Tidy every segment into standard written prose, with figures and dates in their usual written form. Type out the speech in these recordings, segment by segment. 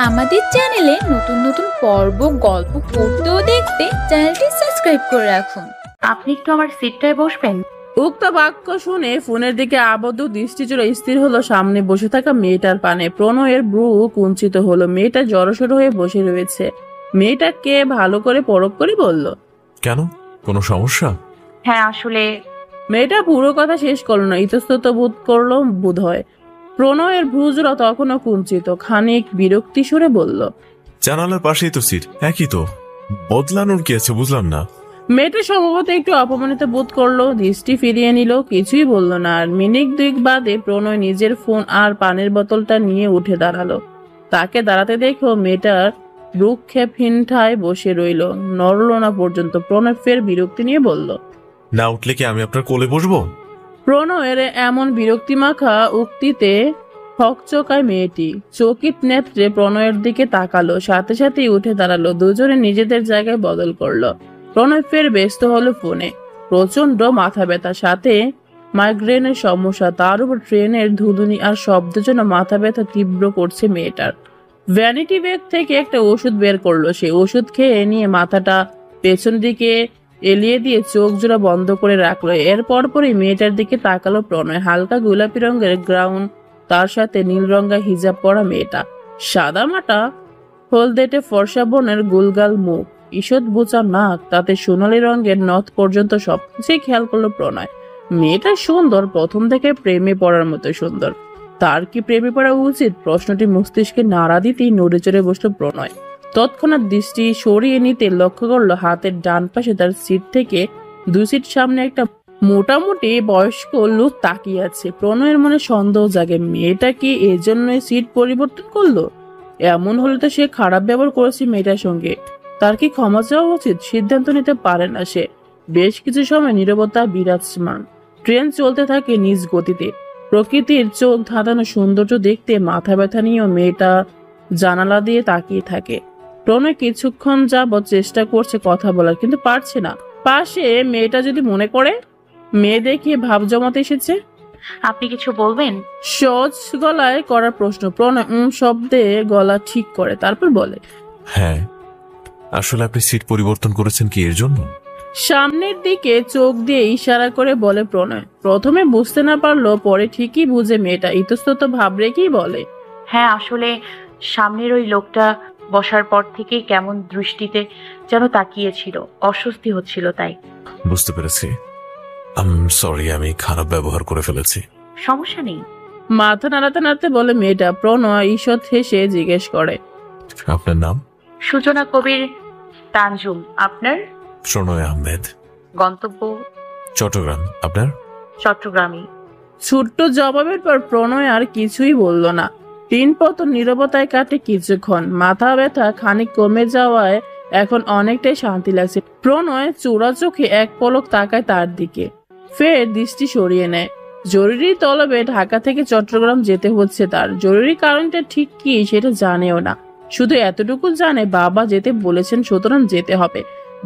আমাদের চ্যানেলে নতুন নতুন পর্ব গল্প পড়তে ও দেখতে চ্যানেলটি সাবস্ক্রাইব করে রাখুন। আপনি একটু আমার সিটটায় বসবেন? উক্ত বাক্য শুনে ফোনের দিকে আবদ্ধ দৃষ্টি জুড়ে স্থির হলো সামনে বসে থাকা মেয়েটার পানে। প্রণয়ের ভ্রু কুঞ্চিত হলো। মেয়েটা জড়সড় হয়ে বসে রয়েছে। মেয়েটাকে ভালো করে পরখ করে বলল, কেন, কোনো সমস্যা? হ্যাঁ, আসলে মেয়েটা পুরো কথা শেষ করলো না, ইতস্তত বোধ করলো বোধ হয়। প্রণয়ের ভ্রুজোড়া তখনও কুঞ্চিত, খানিক বিরক্তি সুরে বলল, জানালার পাশেই তো সিট, একই তো, বদলানোর কি আছে বুঝলাম না। মেয়েটা সম্ভবত একটু অপমানিত বোধ করলো, দৃষ্টি ফিরিয়ে নিল, কিছুই বলল না। আর মিনিট দুই বাদে প্রণয় নিজের ফোন আর পানির বোতলটা নিয়ে উঠে দাঁড়ালো। তাকে দাঁড়াতে দেখো মেয়েটার ভ্রুক্ষেপহীন ঠায় বসে রইল, নড়ল না পর্যন্ত। প্রণয় ফের বিরক্তি নিয়ে বলল, না উঠলে কি আমি আপনার কোলে বসবো? প্রণয়ের এমন বিরক্তিমাখা উক্তিতে হকচকায় মেয়েটি। চকিত নেত্রে প্রণয়ের দিকে তাকালো, সাথে সাথেই উঠে দাঁড়ালো। দুজনে নিজেদের জায়গায় বদল করলো। প্রণয় ফের ব্যস্ত হলো ফোনে। প্রচন্ড মাথা ব্যথা, সাথে মাইগ্রেনের সমস্যা, তার উপর ট্রেনের ধুধুনি আর শব্দের জন্য মাথা ব্যথা তীব্র করছে মেয়েটার। ভ্যানিটি ব্যাগ থেকে একটা ওষুধ বের করলো। সে ওষুধ খেয়ে নিয়ে মাথাটা পেছন দিকে এলিয়ে দিয়ে চোখ জোড়া বন্ধ করে রাখলো। এর পরপরই মেয়েটার দিকে তাকালো প্রণয়। হালকা গোলাপি রঙের গ্রাউন্ড, তার সাথে নীল রঙা হিজাব পরা মেয়েটা, সাদা মাটা হলদেটে ফর্সা বনের গুলগাল মুখ, ঈষৎ বোচা নাক, তাতে সোনালী রঙের নথ পর্যন্ত সবকিছুই খেয়াল করলো প্রণয়। মেয়েটা সুন্দর, প্রথম থেকে প্রেমে পড়ার মতো সুন্দর। তার কি প্রেমে পড়া উচিত? প্রশ্নটি মস্তিষ্কে নাড়া দিতেই নড়ে চড়ে বসলো প্রণয়। তৎক্ষণাৎ দৃষ্টি সরিয়ে নিতে লক্ষ্য করলো হাতের ডান পাশে তার সিট থেকে 2 সিট সামনে একটা মোটামুটি বয়স্ক লোক তাকিয়ে আছে। প্রণয়ের মনে সন্দেহ জাগে, মেয়েটা কি এজন্যই সিট পরিবর্তন করলো? এমন হলে তো সে খারাপ ব্যবহার করেছে মেয়েটার সঙ্গে। তার কি ক্ষমা চাওয়া উচিত? সিদ্ধান্ত নিতে পারে না সে। বেশ কিছু সময় নীরবতা বিরাজমান। ট্রেন চলতে থাকে নিজ গতিতে। প্রকৃতির চোখ ধাঁধানো সৌন্দর্য দেখতে মাথা ব্যথা নিয়েও মেয়েটা জানালা দিয়ে তাকিয়ে থাকে। প্রণয় কিছুক্ষণ যাবৎ চেষ্টা করছে কথা বলার, কিন্তু পারছে না। পাশে মেয়েটা যদি মনে করে মেয়ে দেখিয়ে ভাব জমাতে এসেছে। আপনি কিছু বলবেন? সহজ গলায় করার প্রশ্ন। প্রণয় শব্দে গলা ঠিক করে, তারপর বলে, হ্যাঁ, আসলে আপনি সিট পরিবর্তন করেছেন কি এর জন্য? সামনের দিকে চোখ দিয়ে ইশারা করে বলে প্রণয়। প্রথমে বুঝতে না পারলো, পরে ঠিকই বুঝে মেয়েটা ইতস্তত ভাব রেখেই বলে, হ্যাঁ, আসলে সামনের ওই লোকটা বসার পর থেকেই কেমন দৃষ্টিতে যেন তাকিয়েছিল, অস্বস্তি হচ্ছিল তাই। বুঝতে পেরেছি, সরি, আমি খারাপ ব্যবহার করে ফেলেছি। সমস্যা নেই। মাথা নাড়াতে নাড়াতে বলে মেয়েটা। প্রণয় ঈষৎ হেসে জিজ্ঞেস করে, আপনার নাম? সূচনা কবির তানজুম। আপনার? প্রণয় আহমেদ। গন্তব্য? চট্টগ্রাম। আপনার? চট্টগ্রামই। ছোট্ট জবাবের পর প্রণয় আর কিছুই বলল না। তিন পতন নীরবতায় কাটে কিছুক্ষণ। মাথা ব্যথা খানিক কমে যাওয়ায় এখন অনেকটাই শান্তি লাগছে। প্রণয় চোরা চোখে এক পলক তাকায় তার দিকে, ফের দৃষ্টি সরিয়ে নেয়। জরুরি তলবে ঢাকা থেকে চট্টগ্রাম যেতে হচ্ছে তার। জরুরি কারণটা ঠিক কি সেটা জানেও না, শুধু এতটুকু জানে বাবা যেতে বলেছেন, সুতরাং যেতে হবে।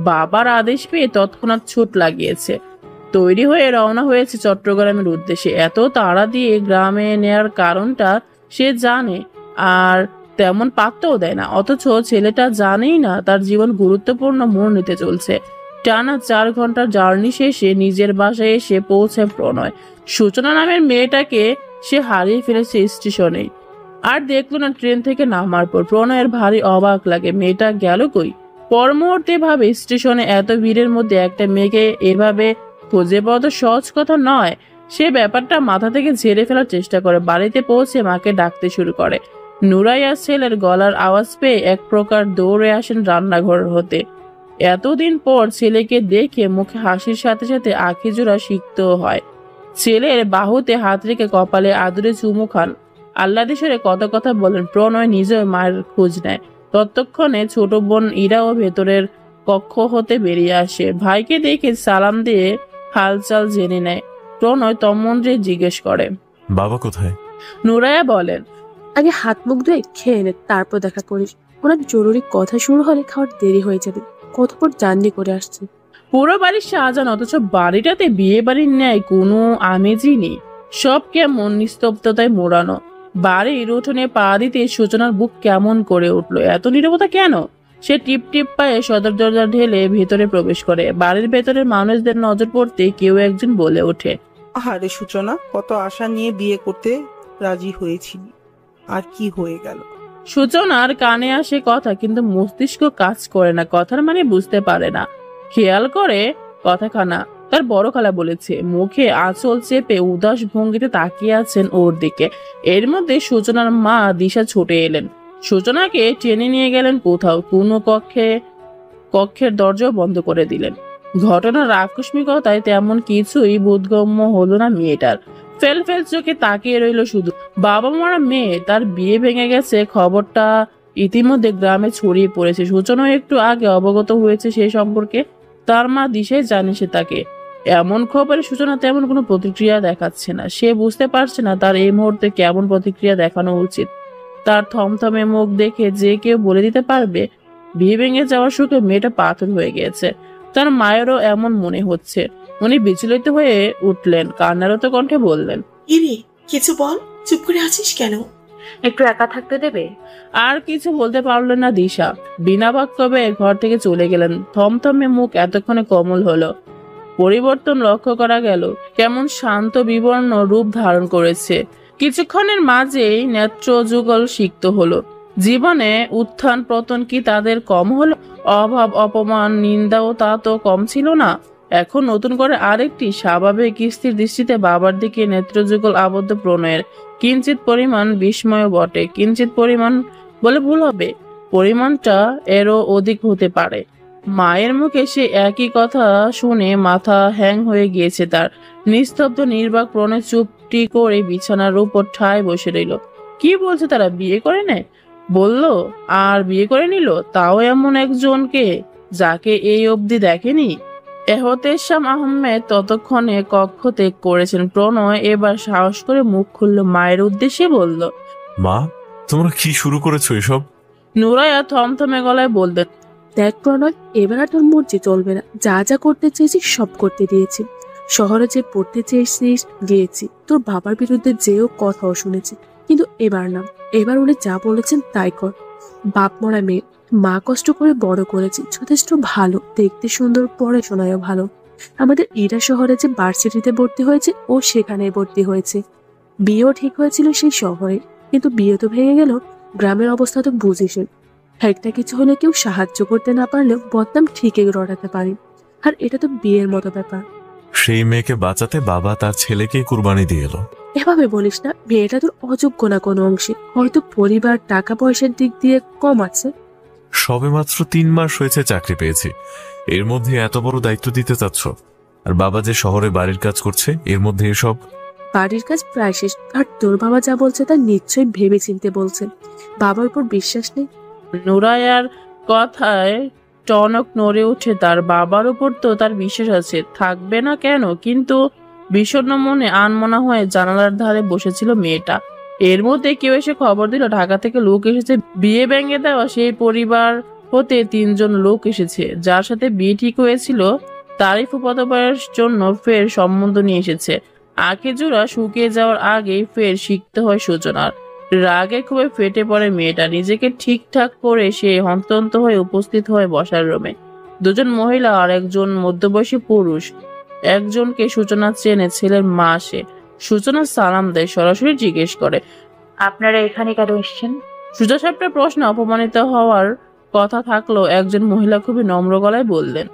বাবার আদেশ পেয়ে তৎক্ষণাৎ ছুট লাগিয়েছে, তৈরি হয়ে রওনা হয়েছে চট্টগ্রামের উদ্দেশ্যে। এত তাড়া দিয়ে গ্রামে নেয়ার কারণটা সে জানে, আর তেমন পাত্তাও দেয় না। অথচ ছেলেটা জানেই না তার জীবন গুরুত্বপূর্ণ মোড় নিতে চলছে। টানা 4 ঘন্টার জার্নি শেষে নিজের বাসায় এসে পৌঁছায় প্রণয়। সূচনা নামের মেয়েটাকে সে হারিয়ে ফেলেছে স্টেশনে। আর দেখলো না ট্রেন থেকে নামার পর। প্রণয়ের ভারী অবাক লাগে, মেয়েটা গেল কই? পর মুহূর্তে ভাবে, স্টেশনে এত ভিড়ের মধ্যে একটা মেয়েকে এভাবে খুঁজে পাওয়া তো সহজ কথা নয়। সে ব্যাপারটা মাথা থেকে ঝেড়ে ফেলার চেষ্টা করে। বাড়িতে পৌঁছে মাকে ডাকতে শুরু করে। নুরাইয়া ছেলের গলার আওয়াজ পেয়ে এক প্রকার দৌড়ে আসেন রান্নাঘর হতে। এতদিন পর ছেলেকে দেখে মুখে হাসির সাথে সাথে আঁখি জোড়া সিক্ত হয়। ছেলের বাহুতে হাত রেখে কপালে আদুরে চুমু খান। আহ্লাদেশ্বরে কত কথা বলেন। প্রণয় নিজেও মায়ের খোঁজ নেয়। ততক্ষণে ছোট বোন ইরাও ভেতরের কক্ষ হতে বেরিয়ে আসে। ভাইকে দেখে সালাম দিয়ে হালচাল জেনে নেয়। প্রণয় তন্মন্ত্রে জিজ্ঞেস করে, বাবা কোথায়? নুরাইয়া বলেন, আগে হাত মুখ ধুয়ে খেয়ে নে, তারপর দেখা করিস। ওনার জরুরি কথা শুরু হলে খাওয়ার দেরি হয়ে যাবে। কতক্ষণ জার্নি করে আসছে। পুরো বাড়ির শাহজাহান, অথচ বাড়িটাতে বিয়ে বাড়ির ন্যায় কোনো আমেজই নেই। সব কেমন নিস্তব্ধতায় মোড়ানো। বাড়ির উঠোনে পা দিতে সূচনার বুক কেমন করে উঠলো। এত নীরবতা কেন? সে টিপ টিপ পায়ে সদর দরজা ঢেলে ভেতরে প্রবেশ করে। বাড়ির ভেতরের মানুষদের নজর পড়তে কেউ একজন বলে ওঠে, আহারে সূচনা, কত আশা নিয়ে বিয়ে করতে রাজি হয়েছিলি, আর কি হয়ে গেল? সূচনার কানে আসে কথা, কিন্তু মস্তিষ্ক কাজ করে না, কথার মানে বুঝতে পারে না। খেয়াল করে কথাখানা তার বড় খালা বলেছে। মুখে আঁচল চেপে উদাস ভঙ্গিতে তাকিয়ে আছেন ওর দিকে। এর মধ্যে সূচনার মা দিশা ছুটে এলেন, সূচনাকে টেনে নিয়ে গেলেন কোথাও, কোনো কক্ষের দরজা বন্ধ করে দিলেন। ঘটনার আকস্মিকতায় তেমন কিছুই বোধগম্য হলো না মেয়েটার। ফেল ফেল চোখে তাকিয়ে রইল শুধু। বাবা মারা মেয়ে, তার বিয়ে ভেঙে গেছে, খবরটা ইতিমধ্যে গ্রামে ছড়িয়ে পড়েছে। সূচনাও একটু আগে অবগত হয়েছে সেই সম্পর্কে। তার মা দিশাই জানিয়েছে তাকে। এমন খবরে সূচনা তেমন কোনো প্রতিক্রিয়া দেখাচ্ছে না। সে বুঝতে পারছে না তার এই মুহূর্তে কেমন প্রতিক্রিয়া দেখানো উচিত। তার থমথমে মুখ দেখে যে কেউ বলে দিতে পারবে বিয়ে ভেঙে যাওয়ার সুখে মেয়েটা পাথর হয়ে গেছে। তার মায়েরও এমন মনে হচ্ছে। উনি বিচলিত হয়ে উঠলেন, কান্নারত কণ্ঠে বললেন, ইরি, কিছু বল, চুপ করে আছিস কেন? একটু একা থাকতে দেবে? আর কিছু বলতে পারলেন না দিশা। বিনা বাক্যবে ঘর থেকে চলে গেলেন। থমথমে মুখ এতক্ষণে কোমল হলো। পরিবর্তন লক্ষ্য করা গেল, কেমন শান্ত বিবর্ণ রূপ ধারণ করেছে। কিছুক্ষণের মাঝেই নেত্র যুগল সিক্ত হলো। জীবনে উত্থান পতন কি তাদের কম হলো? অভাব অপমান নিন্দাও তা তো কম ছিল না। এখন নতুন করে আরেকটি স্বাভাবিক স্থির দৃষ্টিতে বাবার দিকে নেত্রযুগল আবদ্ধ প্রণয়ের কিঞ্চিত পরিমাণ বিস্ময় বটে। কিঞ্চিত পরিমাণ বলে ভুল হবে, পরিমাণটা এরও অধিক হতে পারে। মায়ের মুখে সে একই কথা শুনে মাথা হ্যাং হয়ে গিয়েছে তার। নিস্তব্ধ নির্বাক প্রণয় চুপটি করে বিছানার উপর ঠায় বসে রইল। কি বলছে তারা? বিয়ে করে নেয় বলল, আর বিয়ে করে নিল, তাও এমন একজনকে যাকে এই অবধি দেখেনি। এহতেশাম আহমেদ ততক্ষণে কক্ষ ত্যাগ করেছেন। প্রণয় এবার সাহস করে মুখ খুলল, মায়ের উদ্দেশ্যে বলল, মা, তোমরা কি শুরু করেছো এসব? নুরাইয়া থমথমে গলায় বললেন, দেখ প্রণয়, এবার আর তোর মর্জি চলবে না। যা যা করতে চেয়েছিস সব করতে দিয়েছি। শহরে যে পড়তে চেয়েছিস গিয়েছি, তোর বাবার বিরুদ্ধে যেও কথাও শুনেছি, কিন্তু এবার না। এবার উনি যা বলেছেন তাই কর। বাপ মরা মেয়ে, মা কষ্ট করে বড় করেছি, যথেষ্ট ভালো, দেখতে সুন্দর, পড়াশোনায়ও ভালো। আমাদের ইরা শহরে যে ভার্সিটিতে ভর্তি হয়েছে, ও সেখানে ভর্তি হয়েছে। বিয়েও ঠিক হয়েছিল সেই শহরে, কিন্তু বিয়ে তো ভেঙে গেল। গ্রামের অবস্থা তো বুঝিস। একটা কিছু হলে কেউ সাহায্য করতে না পারলেও বদনাম ঠিকই রটাতে পারে। আর এটা তো বিয়ের মতো ব্যাপার। সেই মেয়েকে বাঁচাতে বাবা তার ছেলেকে কুরবানি দিয়ে এলো। এভাবে বলিস না, মেয়েটা তোর অযোগ্য না কোনো অংশে। হয়তো পরিবার টাকা পয়সার দিক দিয়ে কম আছে। সবে মাত্র 3 মাস হয়েছে চাকরি পেয়েছি, এর মধ্যে এত বড় দায়িত্ব দিতে চাচ্ছ? আর বাবা যে শহরে বাড়ির কাজ করছে, এর মধ্যে এসব? বাড়ির কাজ প্রায় শেষ। আর তোর বাবা যা বলছে তা নিশ্চয়ই ভেবে চিনতে বলছে। বাবার উপর বিশ্বাস নেই? নুরাইয়ার কথায় টনক নড়ে উঠে। তার বাবার উপর তো তার বিশ্বাস আছে, থাকবে না কেন? কিন্তু বিষণ্ণ মনে আনমনা হয়ে জানালার ধারে বসেছিল মেয়েটা। এর মধ্যে কেউ এসে খবর দিল ঢাকা থেকে লোক এসেছে। বিয়ে ভেঙে দেওয়া সেই পরিবার হতে 3 জন লোক এসেছে। যার সাথে বিয়ে ঠিক হয়েছিল তারই ফুফাতোভাইয়ের জন্য ফের সম্বন্ধ নিয়ে এসেছে। আঁখি জোড়া শুকিয়ে যাওয়ার আগেই ফের শিখতে হয় সূচনার। রাগে খুবই ফেটে পড়ে মেয়েটা। নিজেকে ঠিকঠাক করে সে হন্তন্ত হয়ে উপস্থিত হয় বসার রুমে। 2 জন মহিলা আর একজন মধ্যবয়সী পুরুষ। একজনকে সূচনা চেনে, ছেলের মা সে। সূচনা সালাম দেয়, সরাসরি জিজ্ঞেস করে, আপনারা এখানে কেন এসেছেন? সুজা সাহেবের প্রশ্নে অপমানিত হওয়ার কথা থাকলেও একজন মহিলা খুবই নম্র গলায় বললেন,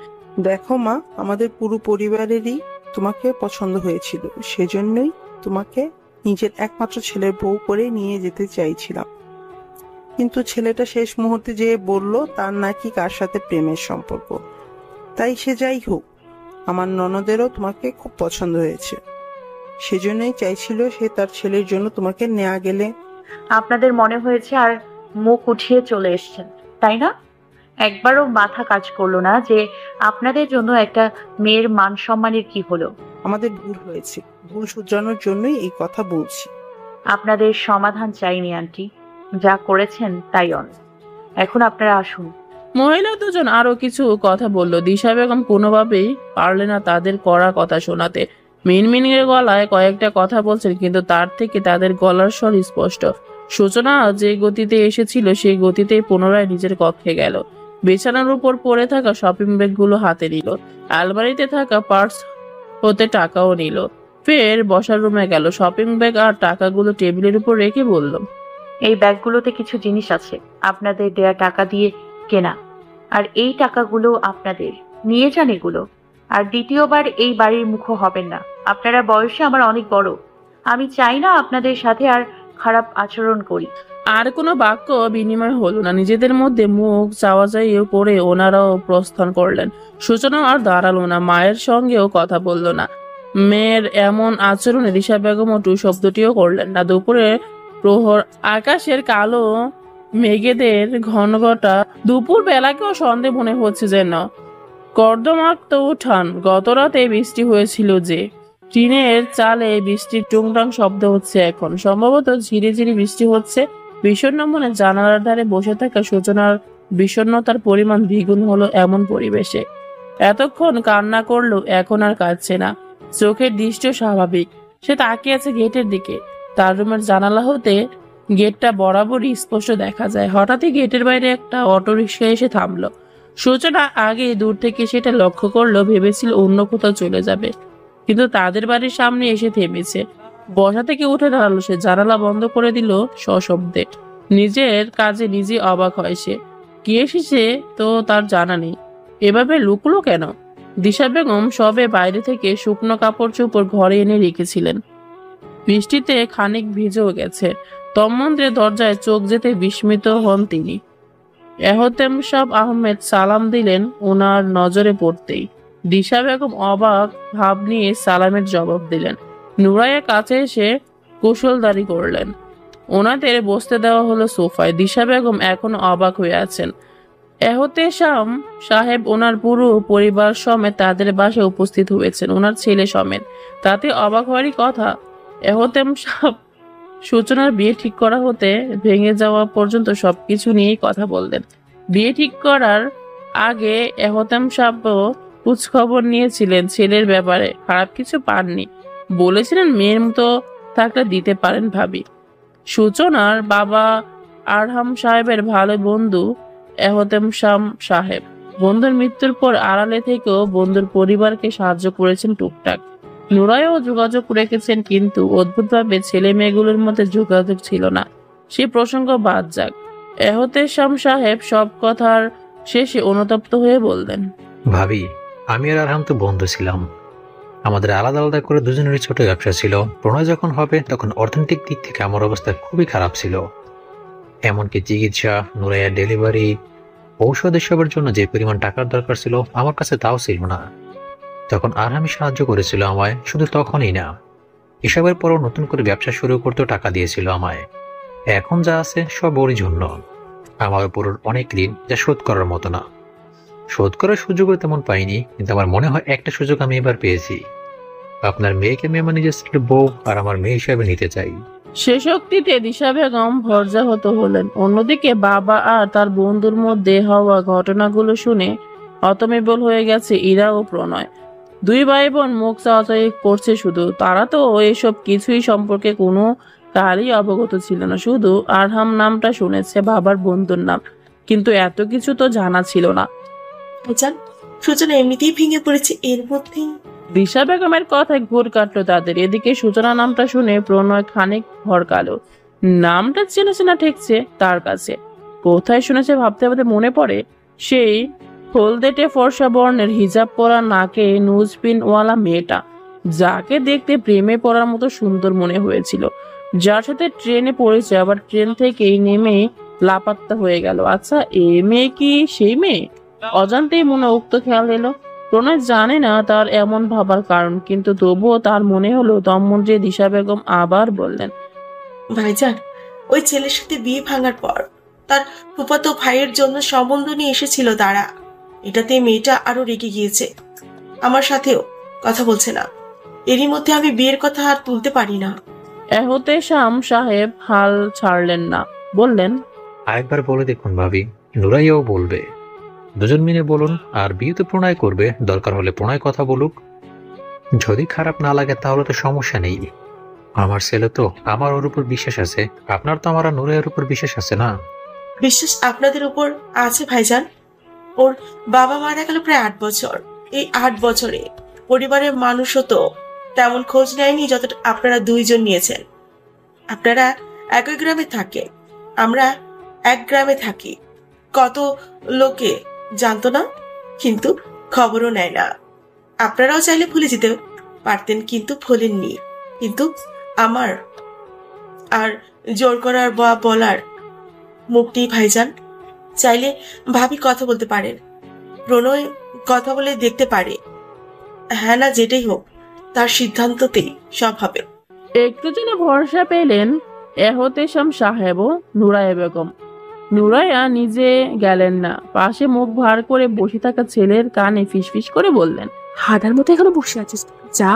দেখো মা, আমাদের পুরো পরিবারেরই তোমাকে পছন্দ হয়েছিল, সেজন্যই তোমাকে নিজের একমাত্র ছেলের বউ করে নিয়ে যেতে চাইছিলাম। কিন্তু ছেলেটা শেষ মুহূর্তে যেয়ে বলল তার নাকি কার সাথে প্রেমের সম্পর্ক। তাই সে যাই হোক, আমার ননদেরও তোমাকে খুব পছন্দ হয়েছে, সেজন্যই চাইছিল সে তার ছেলের জন্য তোমাকে নেওয়া গেলে। আপনাদের মনে হয়েছে আর মুখ উঠিয়ে চলে এসেছেন, তাই না? একবারও মাথা কাজ করলো না যে আপনাদের জন্য একটা মেয়ের মান সম্মানের কি হলো? আমাদের ভুল হয়েছে, ভুল শুধরানোর জন্যই এই কথা বলছি। আপনাদের সমাধান চাইনি আন্টি, যা করেছেন তাই অনেক। এখন আপনারা আসুন। মহিলা 2 জন আরো কিছু কথা বলল। দিশা বেগম কোনোভাবেই পারলে না তাদের করা কথা শোনাতে। মিনমিনের গলায় কয়েকটা কথা বলছেন, কিন্তু তার থেকে তাদের গলার স্বর স্পষ্ট। সূচনা যে গতিতে এসেছিল সেই গতিতেই পুনরায় নিজের কক্ষে গেল। বিছানার উপর পড়ে থাকা শপিং ব্যাগগুলো হাতে নিল, আলমারিতে থাকা পার্স হতে টাকাও নিল। ফের বসার রুমে গেল, শপিং ব্যাগ আর টাকাগুলো টেবিলের উপর রেখে বলল, এই ব্যাগগুলোতে কিছু জিনিস আছে আপনাদের দেয়া টাকা দিয়ে কেনা, আর এই টাকাগুলো আপনাদের, নিয়ে যান এগুলো। আর দ্বিতীয়বার এই বাড়ির মুখো হবেন না। আপনারা বয়সে আমার অনেক বড়, আমি চাই না আপনাদের সাথে আর খারাপ আচরণ করি। আর কোনো বাক্য বিনিময় হলো না। নিজেদের মধ্যে মুখ চাওয়াচাই করে ওনারাও প্রস্থান করলেন। সূচনা আর দাঁড়ালো না, মায়ের সঙ্গেও কথা বলল না। মেয়ের এমন আচরণে দিশা বেগমও টু শব্দটিও করলেন না। দুপুরে প্রহর আকাশের কালো মেঘেদের ঘনঘটা, দুপুর বেলাকেও সন্দেহ মনে হচ্ছে যেন। কর্দমাক্ত উঠান, গত রাতে বৃষ্টি হয়েছিল যে, টিনের চালে বৃষ্টির টুংটাং শব্দ হচ্ছে এখন, সম্ভবত ঝিরিঝিরি বৃষ্টি হচ্ছে। বিষণ্ণ মনে জানালার ধারে বসে থাকা সূচনার বিষণ্ণতার পরিমাণ দ্বিগুণ হলো এমন পরিবেশে। এতক্ষণ কান্না করলো, এখন আর কাঁদছে না, চোখের দৃষ্টিও স্বাভাবিক। সে তাকিয়ে আছে গেটের দিকে। তার রুমের জানালা হতে গেটটা বরাবরই স্পষ্ট দেখা যায়। হঠাৎই গেটের বাইরে একটা অটোরিকশা এসে থামলো। সূচনা আগে দূর থেকে সেটা লক্ষ্য করলো, ভেবেছিল অন্য কোথাও চলে যাবে, কিন্তু তাদের বাড়ির সামনে এসে থেমেছে। বসা থেকে উঠে দাঁড়ালো সে, জানালা বন্ধ করে দিল সশব্দে। নিজের কাজে নিজে অবাক হয় সে। কি এসেছে তো তার জানা নেই, এভাবে লুকলো কেন? দিশা বেগম সবে বাইরে থেকে শুকনো কাপড় চোপড় ঘরে এনে রেখেছিলেন, বৃষ্টিতে খানিক ভিজেও গেছে। তন্মধ্যে দরজায় চোখ যেতে বিস্মিত হন তিনি। এহতেম সাহ আহমেদ সালাম দিলেন ওনার নজরে পড়তেই। দিশা বেগম অবাক ভাব নিয়ে সালামের জবাব দিলেন। নুরাইয়ের কাছে এসে কুশলদারি করলেন। ওনাদের বসতে দেওয়া হলো সোফায়। দিশা বেগম এখনো অবাক হয়ে আছেন। এহতেশাম সাহেব ওনার পুরো পরিবার সমেত তাদের বাসায় উপস্থিত হয়েছেন, ওনার ছেলে সমেত। তাতে অবাক হওয়ারই কথা। এহতেম সাহেব সূচনার বিয়ে ঠিক করা হতে ভেঙে যাওয়া পর্যন্ত সবকিছু নিয়েই কথা বললেন। বিয়ে ঠিক করার আগে এহতেম সাহেবও খোঁজখবর নিয়েছিলেন ছেলের ব্যাপারে, খারাপ কিছু পাননি। বলেছিলেন মেয়ের মতো থাকলে দিতে পারেন ভাবি। সূচনার বাবা আরহাম সাহেবের ভালো বন্ধু এহতেম শাম সাহেব। বন্ধুর মৃত্যুর পর আড়ালে থেকেও বন্ধুর পরিবারকে সাহায্য করেছেন টুকটাক। নুরাইও যোগাযোগ রেখেছেন, কিন্তু অদ্ভুতভাবে ছেলে মেয়েগুলোর মধ্যে যোগাযোগ ছিল না। সে প্রসঙ্গ বাদ যাক। এহতেশাম সাহেব সব কথার শেষে অনুতপ্ত হয়ে বললেন, ভাবি, আমি আর আরহাম তো বন্ধু ছিলাম। আমাদের আলাদা আলাদা করে দুজনেরই ছোট ব্যবসা ছিল। প্রণয় যখন হবে তখন অর্থনৈতিক দিক থেকে আমার অবস্থা খুবই খারাপ ছিল। এমনকি চিকিৎসা, নুরাইয়ার ডেলিভারি, ঔষধ এসবের জন্য যে পরিমাণ টাকার দরকার ছিল আমার কাছে তাও ছিল না। তখন আরহামই সাহায্য করেছিল আমায়, শুধু তখনই না, এসবের পরও নতুন করে ব্যবসা শুরু করতেও টাকা দিয়েছিল আমায়। এখন যা আছে সব ওরই জন্য। আমার উপর অনেক ঋণ, যা শোধ করার মতো না। শোধ করার সুযোগও তেমন পাইনি, কিন্তু আমার মনে হয় একটা সুযোগ আমি এবার পেয়েছি। আপনার মেয়েকে আমি আমার নিজের স্ত্রীর বউ আর আমার মেয়ে হিসাবে নিতে চাই। শেষোক্তিতে দিশা বেগম ভর্জাহত হলেন। অন্যদিকে বাবা আর তার বন্ধুর মধ্যে হওয়া ঘটনাগুলো শুনে হতবিহ্বল হয়ে গেছে ইরা ও প্রণয়। দুই ভাই বোন মুখ চাওয়াচাই করছে শুধু। তারা তো এসব কিছুই সম্পর্কে কোনো কালই অবগত ছিল না, শুধু আরহাম নামটা শুনেছে, বাবার বন্ধুর নাম, কিন্তু এত কিছু তো জানা ছিল না। ভাইজান, সূচনা এমনিতেই ভেঙে পড়েছে, এর মধ্যেই। দিশা বেগমের কথায় ঘুর কাটলো তাদের। এদিকে সূচনা নামটা শুনে প্রণয় খানিক ভরকালো। নামটা চেনা চেনা ঠেকছে তার কাছে। কোথায় শুনেছে ভাবতে ভাবতে মনে পড়ে সেই হলদেটে ফর্সা বর্ণের হিজাব পরা, নাকে নুজপিনওয়ালা মেয়েটা, যাকে দেখতে প্রেমে পড়ার মতো সুন্দর মনে হয়েছিল, যার সাথে ট্রেনে পড়েছে, আবার ট্রেন থেকেই নেমে লাপাত্তা হয়ে গেল। আচ্ছা, এ মেয়ে কি সেই মেয়ে? অজান্তেই মনে উক্ত খেয়াল এলো। প্রণয় জানে না তার এমন ভাবার কারণ, কিন্তু তবুও তার মনে হলো তন্মধ্যে দিশা বেগম আবার বললেন, ভাইজান, ওই ছেলের সাথে বিয়ে ভাঙার পর তার ফুফাতো ভাইয়ের জন্য সম্বন্ধ নিয়ে এসেছিল তারা। এটাতে মেয়েটা আরো রেগে গিয়েছে, আমার সাথেও কথা বলছে না। এরই মধ্যে আমি বিয়ের কথা আর তুলতে পারি না। এহতেশাম সাহেব হাল ছাড়লেন না, বললেন, আরেকবার বলে দেখুন ভাবি, নুরাইয়াও বলবে। দুজন মিলে বলুন, আর বিয়ে তো প্রণয় করবে, দরকার হলে প্রণয় কথা বলুক। যদি খারাপ না লাগে তাহলে তো সমস্যা নেই। আমার ছেলে তো, আমার ওর উপর বিশ্বাস আছে। আপনার তো আমার আর নুরের উপর বিশ্বাস আছে না? বিশ্বাস আপনাদের উপর আছে ভাইজান। ওর বাবা মারা গেল প্রায় 8 বছর। এই 8 বছরে পরিবারের মানুষও তো তেমন খোঁজ নেয়নি যতটা আপনারা দুইজন নিয়েছেন। আপনারা একই গ্রামে থাকেন, আমরা এক গ্রামে থাকি। কত লোকে জানতো না, কিন্তু খবরও নেয় না। আপনারাও চাইলে ভুলে যেতে পারতেন, কিন্তু ভুলেননি। কিন্তু আমার আর জোর করার বা বলার মুখ নেই ভাইজান। চাইলে ভাবি কথা বলতে পারেন, প্রণয় কথা বলে দেখতে পারে। হ্যাঁ না যেটাই হোক, তার সিদ্ধান্ততেই সব হবে। একটু যেন ভরসা পেলেন এহতেশাম সাহেব ও নুরাইয়া বেগম। নুরাইয়া নিজে গেলেন না, পাশে মুখ ভার করে বসে থাকা ছেলের কানে ফিসফিস করে বললেন, হাদার মতো এখানে বসে আছিস, যা।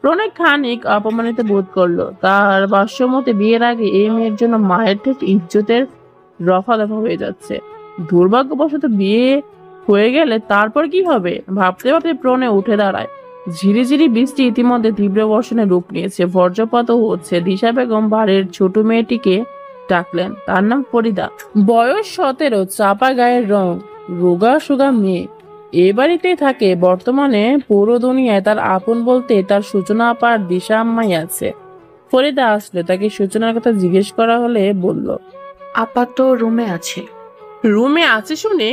প্রণয় খানিক অপমানিত বোধ করলো। তার ভাষ্য মতে বিয়ের আগে এই মেয়ের জন্য মায়ের থেকে ইজ্জতের রফা দফা হয়ে যাচ্ছে। দুর্ভাগ্যবশত বিয়ে হয়ে গেলে তারপর কি হবে ভাবতে ভাবতে প্রণয় উঠে দাঁড়ায়। ঝিরিঝিরি বৃষ্টি ইতিমধ্যে তীব্র বর্ষণে রূপ নিয়েছে, বজ্রপাতও হচ্ছে। দিশা বেগম বাড়ির ছোট মেয়েটিকে ডাকলেন। তার নাম ফরিদা, বয়স 17, চাপা গায়ের রং, রোগা সোগা মেয়ে। এ বাড়িতেই থাকে বর্তমানে। পুরো দুনিয়ায় তার আপন বলতে তার সূচনা আপার দিশা আম্মাই আছে। ফরিদা আসলে তাকে সূচনার কথা জিজ্ঞেস করা হলে বলল, আপা তো রুমে আছে। রুমে আছে শুনে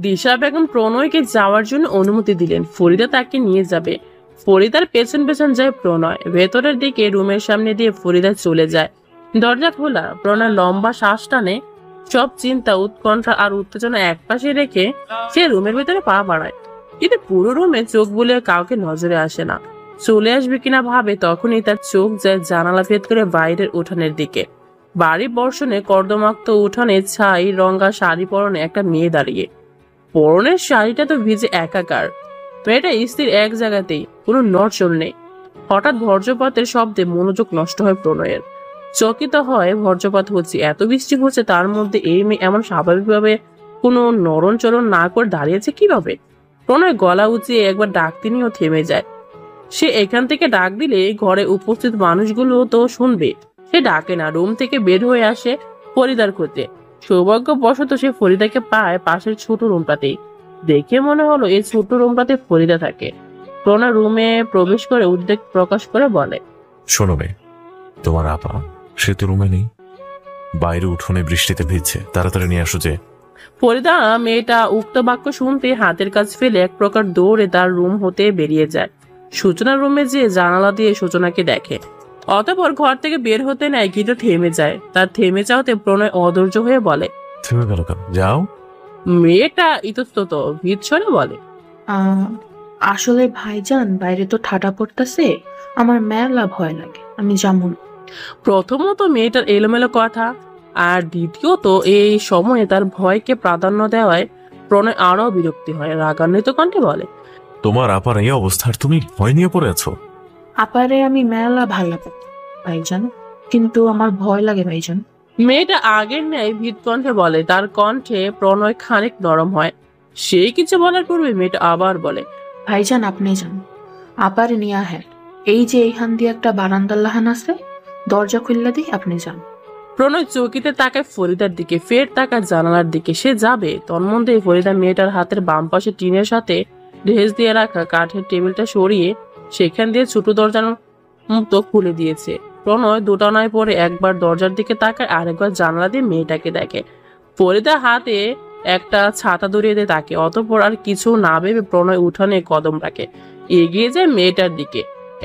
দিশা বেগম প্রণয়কে যাওয়ার জন্য অনুমতি দিলেন। ফরিদা তাকে নিয়ে যাবে। ফরিদার পেছন পেছন যায় প্রণয়। ভেতরের দিকে রুমের সামনে দিয়ে ফরিদা চলে যায়। দরজা খোলা। প্রণয় লম্বা শ্বাস টানে। সব চিন্তা, উৎকণ্ঠা আর উত্তেজনা একপাশে রেখে সে রুমের ভিতরে পা বাড়ায়। কিন্তু পুরো রুমে চোখ বুলে কাউকে নজরে আসে না। চলে আসবে কিনা ভাবে, তখনই তার চোখ যায় জানালা ভেদ করে বাইরের উঠানের দিকে। বাড়ি বর্ষণে কর্দমাক্ত উঠানে ছাই রঙা শাড়ি পরনে একটা মেয়ে দাঁড়িয়ে। পরনের শাড়িটা তো ভিজে একাকার। মেয়েটা স্থির এক জায়গাতেই, কোনো নড়চড় নেই। হঠাৎ বজ্রপাতের শব্দে মনোযোগ নষ্ট হয় প্রণয়ের। চকিত হয়, বজ্রপাত হচ্ছে, এত বৃষ্টি হচ্ছে, তার মধ্যে এই মেয়ে এমন স্বাভাবিকভাবে কোনো নরণ চরণ না করে দাঁড়িয়েছে কিভাবে? প্রণয় গলা উঁচিয়ে একবার ডাকতে নিয়েও থেমে যায়। সে এখান থেকে ডাক দিলে ঘরে উপস্থিত মানুষগুলো তো শুনবে। সে ডাকে না, রুম থেকে বের হয়ে আসে ফরিদার খোঁজে। সৌভাগ্যবশত সে ফরিদাকে পায় পাশের ছোট রুমটাতেই। দেখে মনে হলো এই ছোট রুমটাতে ফরিদা থাকে। প্রণয় রুমে প্রবেশ করে উদ্বেগ প্রকাশ করে বলে, শোনো মেয়ে, তোমার আপা সে তো রুমে নেই, বাইরে উঠোনে বৃষ্টিতে ভিজছে, তাড়াতাড়ি নিয়ে আসো যে। ফরিদা মেয়েটা উক্ত বাক্য শুনতে হাতের কাজ ফেলে এক প্রকার দৌড়ে তার রুম হতে বেরিয়ে যায়। সূচনার রুমে যে জানালা দিয়ে সূচনাকে দেখে। অতঃপর ঘর থেকে বের হতে নেয়, কিন্তু থেমে যায়। তার থেমে যাওয়াতে প্রণয় অধৈর্য হয়ে বলে, থেমে গেল কেন, যাও। মেয়েটা ইতস্তত ভীতস্বরে বলে, আসলে ভাইজান বাইরে তো ঠাডা পড়তেছে, আমার মেলা ভয় লাগে, আমি যাবো না। প্রথমত মেয়েটার এলোমেলো কথা, আর দ্বিতীয়ত এই সময়ে তার ভয়কে প্রাধান্য দেওয়ায় প্রণয় আরো বিরক্তি হয়। রাগান্বিত কণ্ঠে বলে, তোমার আপার এই অবস্থা আর তুমি ভয় নিয়ে পড়ে আছো? আপারে আমি মেলা ভালো পাই ভাইজান, কিন্তু আমার ভয় লাগে ভাইজান। মেয়েটা আগের ন্যায় ভীত কণ্ঠে বলে। তার কণ্ঠে প্রণয় খানিক নরম হয়। সেই কিছু বলার পূর্বে মেয়েটা আবার বলে, ভাইজান আপনি যান, আপারে নিয়া। হ্যাঁ, এই যে এইখান দিয়ে একটা বারান্দার লাহান আছে, দরজা খুললা দিই, আপনি যান। প্রণয় চৌকিতে তাকায় ফরিদার দিকে, ফের তাকায় জানালার দিকে। সে যাবে, তন্মধ্যে ফরিদা মেয়েটার হাতের বাম পাশে টিনের সাথে ঢেস দিয়ে রাখা কাঠের টেবিলটা সরিয়ে সেখান দিয়ে ছোট দরজার মুক্ত খুলে দিয়েছে। প্রণয় দোটানায় পরে একবার দরজার দিকে তাকায়, আরেকবার জানালা দিয়ে মেয়েটাকে দেখে। ফরিদা হাতে একটা ছাতা ধরিয়ে দেয় তাকে। অতঃপর আর কিছু না ভেবে প্রণয় উঠানে কদম রাখে, এগিয়ে যায় মেয়েটার দিকে।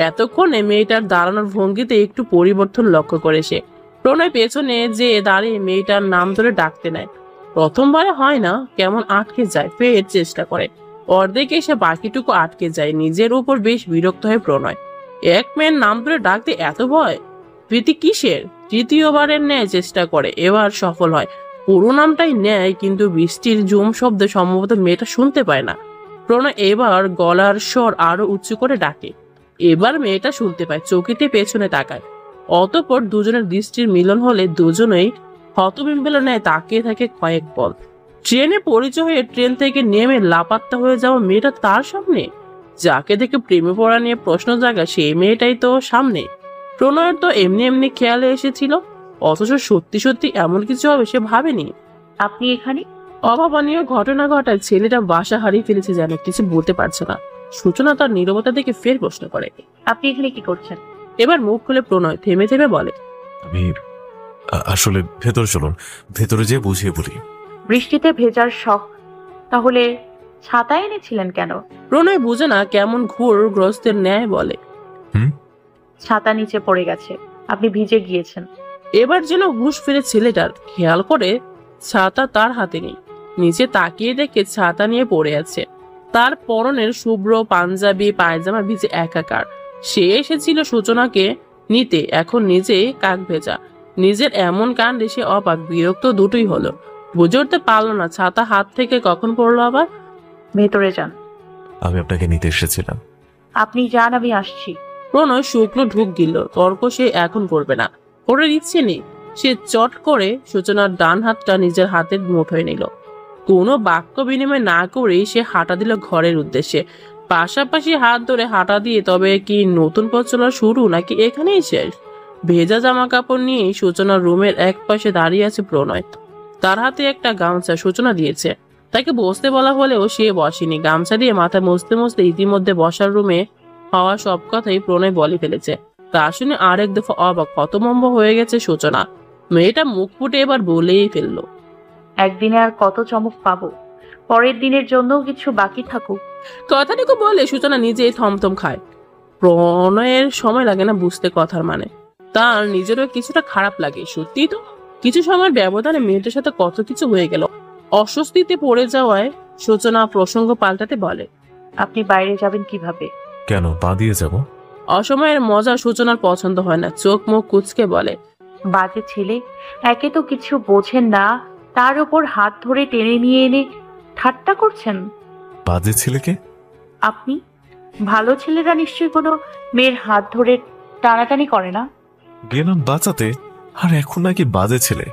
এতক্ষণে মেয়েটার দাঁড়ানোর ভঙ্গিতে একটু পরিবর্তন লক্ষ্য করে সে। প্রণয় পেছনে যে দাঁড়িয়ে মেয়েটার নাম ধরে ডাকতে নেয়। প্রথমবারে হয় না, কেমন আটকে যায়। ফের চেষ্টা করে, অর্ধেকে এসে বাকিটুকু আটকে যায়। নিজের উপর বেশ বিরক্ত হয় প্রণয়। এক মেয়ের নাম ধরে ডাকতে এত ভয়, প্রীতি কিসের? তৃতীয়বারের ন্যায় চেষ্টা করে, এবার সফল হয়। পুরো নামটাই নেয়, কিন্তু বৃষ্টির জুম শব্দ সম্ভবত মেয়েটা শুনতে পায় না। প্রণয় এবার গলার স্বর আরো উঁচু করে ডাকে। এবার মেয়েটা শুনতে পায়, চৌকিতে পেছনে তাকায়। অতঃপর দুজনের দৃষ্টির মিলন হলে দুজনেই হতবিম্বেল ন্যায় তাকিয়ে থাকে কয়েক পল। ট্রেনে পরিচয় হয়ে ট্রেন থেকে নেমে লাপাত্তা হয়ে যাওয়া মেয়েটা তার সামনে। যাকে দেখে প্রেমে পড়া নিয়ে প্রশ্ন জাগা সেই মেয়েটাই তো সামনে। প্রণয়ের তো এমনি এমনি খেয়ালে এসেছিল, অথচ সত্যি সত্যি এমন কিছু হবে সে ভাবেনি। আপনি এখানে? অভাবনীয় ঘটনা ঘটায় ছেলেটা বাসা হারিয়ে ফেলেছে, যেন কিছু বলতে পারছে না। সূচনা তার নীরবতা দেখে ফের প্রশ্ন করে, আপনি এখানে কি করছেন? এবার মুখ খুলে প্রণয় থেমে থেমে বলে, আমি আসলে ভেতরে চলুন, ভেতরে যেয়ে বুঝিয়ে বলি। বৃষ্টিতে ভেজার শখ, তাহলে ছাতা এনেছিলেন কেন? প্রণয় বুঝে না কেমন ঘোরগ্রস্তের ন্যায় বলে, ছাতা নিচে পড়ে গেছে, আপনি ভিজে গিয়েছেন। এবার যেন হুঁশ ফিরে ছেলেটার, খেয়াল করে ছাতা তার হাতে নেই। নিচে তাকিয়ে দেখে ছাতা নিয়ে পড়ে আছে। তার পরনের শুভ্র পাঞ্জাবি পায়জামা ভিজে একাকার। সে এসেছিল সূচনাকে নিতে, এখন নিজেই কাক ভেজা। নিজের এমন কাণ্ডে সে অবাক বিরক্ত দুটোই হলো। বুঝে উঠতে পারলো না ছাতা হাত থেকে কখন পড়লো আবার। ভেতরে যান। আমি আপনাকে নিতে এসেছিলাম। আপনি যান, আমি আসছি। প্রণয় শুকনো ঢুক গিল, তর্ক সে এখন করবে না, করার ইচ্ছে নেই। সে চট করে সূচনার ডান হাতটা নিজের হাতের মুঠোয় নিল। কোনো বাক্য বিনিময় না করেই সে হাঁটা দিল ঘরের উদ্দেশ্যে। পাশাপাশি হাত ধরে হাঁটা দিয়ে তবে কি নতুন পথ চলা শুরু, নাকি এখানেই শেষ? ভেজা জামা কাপড় নিয়ে সূচনার রুমের এক পাশে দাঁড়িয়ে আছে প্রণয়। তার হাতে একটা গামছা সূচনা দিয়েছে। তাকে বসতে বলা হলেও সে বসেনি। গামছা দিয়ে মাথা মুছতে মুছতে ইতিমধ্যে বসার রুমে হওয়া সব কথাই প্রণয় বলে ফেলেছে। তা শুনে আরেক দফা অবাক হতভম্ব হয়ে গেছে সূচনা। মেয়েটা মুখ ফুটে এবার বলেই ফেললো, একদিনে আর কত চমক পাবো, পরের দিনের জন্যও কিছু বাকি থাকুক। কথাটুকু বলে সূচনা নিজেই থমথম খায়। প্রণয়ের সময় লাগে না বুঝতে কথার মানে। তার নিজেরও কিছুটা খারাপ লাগে। সত্যি তো কিছু সময়ের ব্যবধানে মেয়েটার সাথে কত কিছু হয়ে গেল। অস্বস্তিতে পড়ে যাওয়ায় সূচনা প্রসঙ্গ পাল্টাতে বলে, আপনি বাইরে যাবেন কিভাবে? কেন, পা দিয়ে যাব? অসময়ের মজা সূচনার পছন্দ হয় না। চোখ মুখ কুচকে বলে, বাজে ছেলে, একে তো কিছু বোঝেন না, তার উপর হাত ধরে টেনে নিয়ে এনে ঠাট্টা করছেন। বাজে ছেলেকে? আপনি? ভালো ছেলেরা নিশ্চয়ই কোনো মেয়ের হাত ধরে টানাটানি করে না। গেলাম বাঁচাতে, আর এখন নাকি বাজে ছেলে?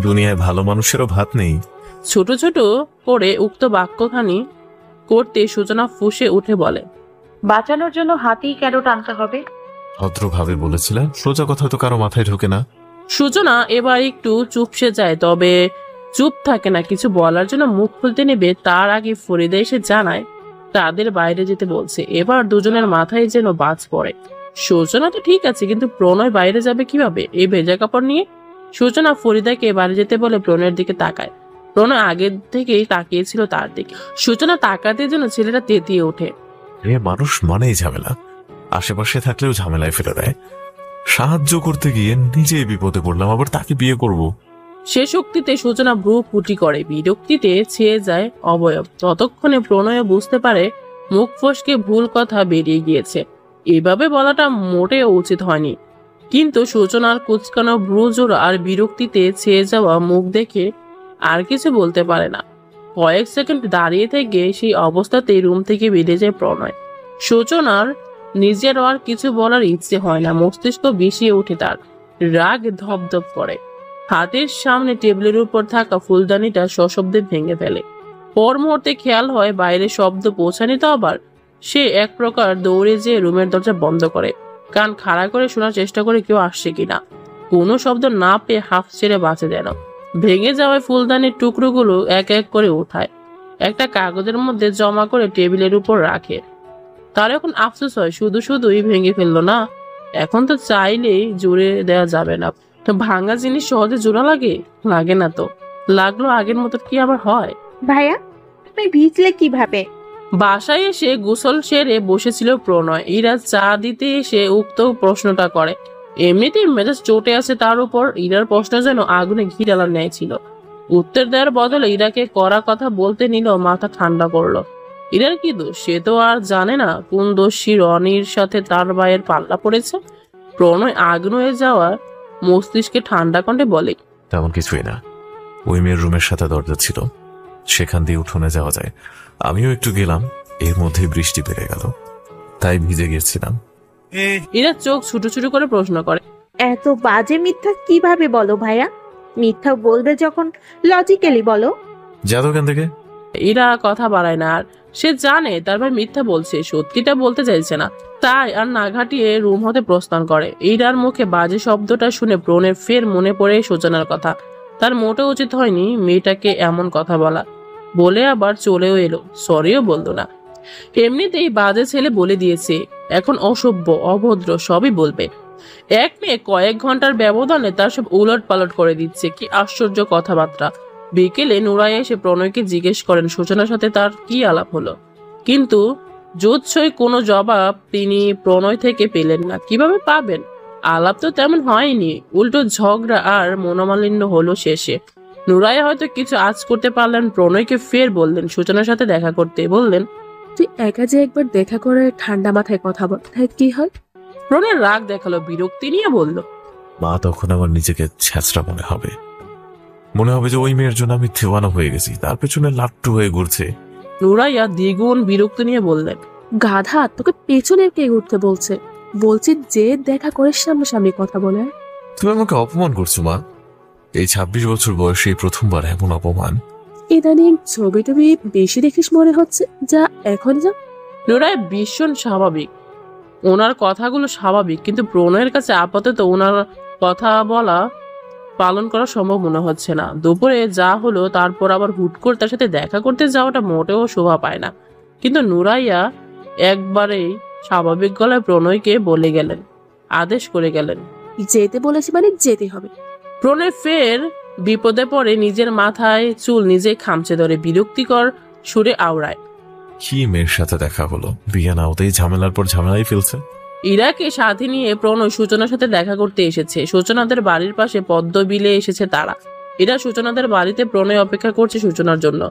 দুনিয়ায় ভালো মানুষেরও ভাত নেই। ছোট ছোট করে উক্ত বাক্যখানি করতে সূচনা ফুঁসে উঠে বলে, বাঁচানোর জন্য হাতেই কেন টানতে হবে? ভদ্রভাবে বলেছিলাম, সোজা কথা তো কারো মাথায় ঢোকে না। সূচনা এবার একটু চুপসে যায়, তবে চুপ থাকে না। কিছু বলার জন্য মুখ খুলতে নেবে তার আগে ফরিদা এসে জানায় তাদের বাইরে যেতে বলছে। এবার দুজনের মাথায় যেন বাজ পড়ে। সূচনা তো ঠিক আছে, কিন্তু প্রণয় বাইরে যাবে কিভাবে এই ভেজা কাপড় নিয়ে? সূচনা ফরিদাকে বাইরে যেতে বলে প্রণয়ের দিকে তাকায়। প্রণয় আগে থেকেই তাকিয়েছিল তার দিকে। সূচনা তাকাতে যেন ছেলেটা তেতিয়ে ওঠে। মানুষ মানেই ঝামেলা, আশেপাশে থাকলেও ঝামেলায় ফেলে দেয়। সাহায্য করতে গিয়ে নিজেই বিপদে পড়লাম, আবার তাকে বিয়ে করব। সে শক্তিতে সূচনা ভ্রু কুটি করে, বিরক্তিতে ছেয়ে যায় অবয়ব। ততক্ষণে প্রণয় বুঝতে পারে মুখ ফসকে ভুল কথা বেরিয়ে গিয়েছে। এভাবে বলাটা মোটেও উচিত হয়নি, কিন্তু সূচনার কুচকানো ভ্রুজোড়া আর বিরক্তিতে ছেয়ে যাওয়া মুখ দেখে আর কিছু বলতে পারে না। কয়েক সেকেন্ড দাঁড়িয়ে থেকে সেই অবস্থাতেই রুম থেকে বেরিয়ে যায় প্রণয়। সূচনার নিজের আর কিছু বলার ইচ্ছে হয় না, মস্তিষ্ক বিষিয়ে ওঠে তার। রাগ ধপধপ করে। হাতের সামনে টেবিলের উপর থাকা ফুলদানিটা সশব্দে ভেঙে ফেলে। পর মুহূর্তে খেয়াল হয় বাইরে শব্দ পৌঁছানি তো আবার। সে এক প্রকার দৌড়ে যেয়ে রুমের দরজা বন্ধ করে, কান খাড়া করে শোনার চেষ্টা করে কেউ আসছে কিনা। কোনো শব্দ না পেয়ে হাফ ছেড়ে বাঁচে যেন। ভেঙে যাওয়ায় ফুলদানির টুকরোগুলো এক এক করে ওঠায়, একটা কাগজের মধ্যে জমা করে টেবিলের উপর রাখে। তার এখন আফসোস হয় শুধু শুধুই ভেঙে ফেললো না। এখন তো চাইলেই জুড়ে দেওয়া যাবে না। তো ভাঙা জিনিস সহজে জোড়া লাগে? লাগে না তো। লাগলো আগের মতো কি আবার হয়? ভাইয়া, তুমি ভিজলে কিভাবে? বাসায় এসে গোসল সেরে বসেছিল প্রণয়। ইরা চা দিতে এসে উক্ত প্রশ্নটা করে। এমনিতেই মেজাজ চটে আছে তার উপর। ইরার প্রশ্ন যেন আগুনে ঘি ঢালার ন্যায় ছিল। উত্তর দেওয়ার বদলে ইরাকে কড়া কথা বলতে নিল, মাথা ঠান্ডা করলো। ইরার কি দোষ? সে তো আর জানে না কোন দোষী রনির সাথে তার ভাইয়ের পাল্লা পড়েছে। প্রণয় আগুন হয়ে যাওয়া মস্তিষ্কে ঠান্ডা কণ্ঠে বলে, তেমন কিছুই না। ওই মেয়ের রুমের সাথে দরজা ছিল, সেখান দিয়ে উঠোনে যাওয়া যায়। আমিও একটু গেলাম, এর মধ্যেই বৃষ্টি বেড়ে গেল, তাই ভিজে গেছিলাম। ইরা চোখ ছোট ছোট করে প্রশ্ন করে, এত বাজে মিথ্যা কিভাবে বলো ভাইয়া? মিথ্যা বলবে যখন লজিক্যালি বলো। যা দোকান থেকে। ইরা কথা বাড়ায় না আর সে জানে তার ভাই মিথ্যা বলছে, সত্যিটা বলতে চাইছে না, তাই আর না ঘাটিয়ে রুম হতে প্রস্থান করে। ইরার মুখে বাজে শব্দটা শুনে প্রণের ফের মনে পড়ে সূচনার কথা। তার মোটেও উচিত হয়নি মেয়েটাকে এমন কথা বলা, বলে আবার চলেও এলো, সরিও বলতো না। এমনিতেই বাজে ছেলে বলে দিয়েছে, এখন অসভ্য অভদ্র সবই বলবে। এক মেয়ে কয়েক ঘন্টার ব্যবধানে তার সব উলট পালট করে দিচ্ছে, কি আশ্চর্য কথাবার্তা। বিকেলে নুরাইয়া এসে প্রণয়কে জিজ্ঞেস করেন সূচনার সাথে তার কি আলাপ হলো, কিন্তু জোৎসই কোনো জবাব তিনি প্রণয় থেকে পেলেন না। কিভাবে পাবেন? আলাপ তো তেমন হয়নি, উল্টো ঝগড়া আর মনোমালিন্য হলো শেষে। নুরাইয়া হয়তো কিছু আজ করতে পারলেন, প্রণয়কে ফের বললেন সূচনার সাথে দেখা করতে। বললেন, তুই একা যে একবার দেখা করে ঠান্ডা মাথায় কথা বল, তাই কি হয়? প্রণয়ের রাগ দেখালো, বিরক্তি নিয়ে বলল, মা তখন আমার নিজেকে ছ্যাঁচড়া মনে হবে যে ওই মেয়ের জন্য আমি দেওয়ানা হয়ে গেছি, তার পেছনে লাট্টু হয়ে ঘুরছে। নুরাইয়া দ্বিগুণ বিরক্তি নিয়ে বললেন, গাধা, তোকে পেছনে কে ঘুরতে বলছে? বলছি যে দেখা করে সামনাসামনি কথা বলে। তুমি আমাকে অপমান করছো মা, এই 26 বছর বয়সে প্রথমবার এমন অপমান। ইদানিং ছবি টবি বেশি দেখিস মনে হচ্ছে, যা এখন যা। নুরাইয়া ভীষণ স্বাভাবিক, ওনার কথাগুলো স্বাভাবিক, কিন্তু প্রণয়ের কাছে আপাতত ওনার কথা বলা পালন করা সম্ভব মনে হচ্ছে না। দুপুরে যা হলো তারপর আবার হুট করে তার সাথে দেখা করতে যাওয়াটা মোটেও শোভা পায় না। কিন্তু নুরাইয়া একবারেই স্বাভাবিক গলায় প্রণয়কে বলে গেলেন, আদেশ করে গেলেন, যেতে বলেছি মানে যেতে হবে। প্রণয় ফের বিপদে পড়ে নিজের মাথায় চুল নিজে খামচে ধরে বিরক্তিকর সুরে আওড়ায়, কি মেয়ের সাথে দেখা হলো, বিয়ে না হতেই ঝামেলার পর ঝামেলাই ফেলছে। ইরাকে সাথে নিয়ে প্রণয় সূচনার সাথে দেখা করতে এসেছে। সূচনাদের বাড়ির পাশে পদ্ম বিলে এসেছে তারা। এরা সূচনাদের বাড়িতে প্রণয় অপেক্ষা করছে সূচনার জন্য।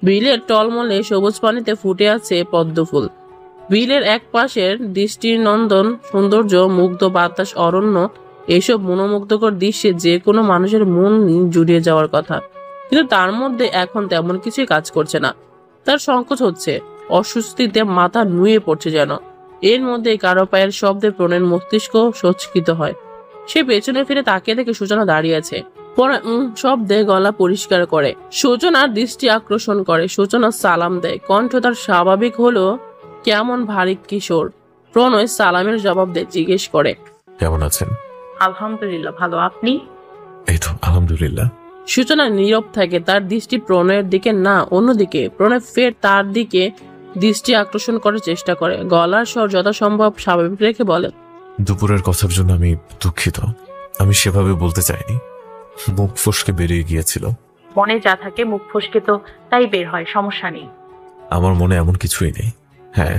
বিলের টলমলে সবুজ পানিতে ফুটে আছে পদ্ম ফুল। বিলের এক পাশের দৃষ্টিনন্দন সৌন্দর্য, মুগ্ধ বাতাস, অরণ্য, এসব মনোমুগ্ধকর দৃশ্যে যে কোনো মানুষের মন জুড়িয়ে যাওয়ার কথা, কিন্তু তার মধ্যে এখন তেমন কিছুই কাজ করছে না। তার সংকোচ হচ্ছে, অস্বস্তিতে মাথা নুয়ে পড়ছে যেন। এর মধ্যে কারো পায়ের শব্দে প্রণয়ের মস্তিষ্ক সচকিত হয়। সে পেছনে ফিরে তাকিয়ে দেখে সূচনা দাঁড়িয়ে আছে। প্রণয় শব্দে গলা পরিষ্কার করে সূচনার দৃষ্টি আকর্ষণ করে। সূচনা সালাম দেয়, কণ্ঠ তার স্বাভাবিক হলো কেমন ভারী কিশোর। প্রণয় সালামের জবাব দিয়ে জিজ্ঞেস করে, কেমন আছেন? আলহামদুলিল্লাহ ভালো, আপনি? এই তো আলহামদুলিল্লাহ। সূচনা নীরব থাকে, তার দৃষ্টি প্রণয়ের দিকে না অন্যদিকে। প্রণয় ফের তার দিকে দৃষ্টি আকর্ষণ করার চেষ্টা করে, গলার স্বর যথাসম্ভব স্বাভাবিক রেখে বলে, দুপুরের কথার জন্য আমি দুঃখিত, আমি সেভাবে বলতে চাইনি, মুখ ফসকে বেরিয়ে গিয়েছিল। মনে যা থাকে মুখ ফসকে তো তাই বের হয়, সমস্যা নেই। আমার মনে এমন কিছুই নেই। হ্যাঁ,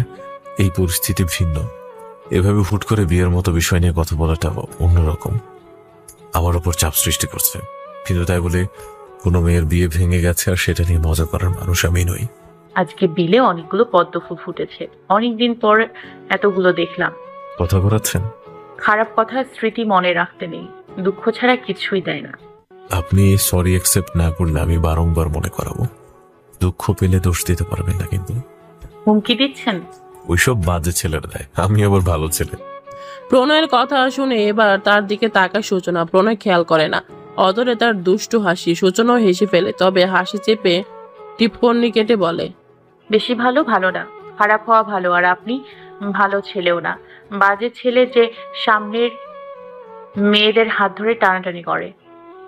এই পরিস্থিতি ভিন্ন, এভাবে হুট করে বিয়ের মতো বিষয় নিয়ে কথা বলাটা অন্যরকম, আমার ওপর চাপ সৃষ্টি করছে। কিন্তু তাই বলে কোনো মেয়ের বিয়ে ভেঙে গেছে আর সেটা নিয়ে মজা করার মানুষ আমি নই। আজকে বিলে অনেকগুলো পদ্ম ফুল ফুটেছে, অনেকদিন পর এতগুলো দেখলাম। কথা ঘোরাচ্ছেন? খারাপ কথা স্মৃতি মনে রাখতে নেই, দুঃখ ছাড়া কিছুই দেয় না। আপনি সরি অ্যাকসেপ্ট না করলে আমি বারংবার মনে করাবো। দুঃখ পেলে দোষ দিতে পারবেন না কিন্তু। হুমকি দিচ্ছেন? ওইসব বাজে ছেলের দেয়, আমি আবার ভালো ছেলে। প্রণয়ের কথা শুনে এবার তার দিকে তাকায় সূচনা। প্রণয় খেয়াল করে না, অদরে তার দুষ্টু হাসি। সূচনাও হেসে ফেলে, তবে হাসি চেপে টিপ্পনি কেটে বলে, বেশি ভালো ভালো না, খারাপ হওয়া ভালো। আর আপনি ভালো ছেলেও না, বাজে ছেলে যে সামনের মেয়েদের হাত ধরে টানাটানি করে।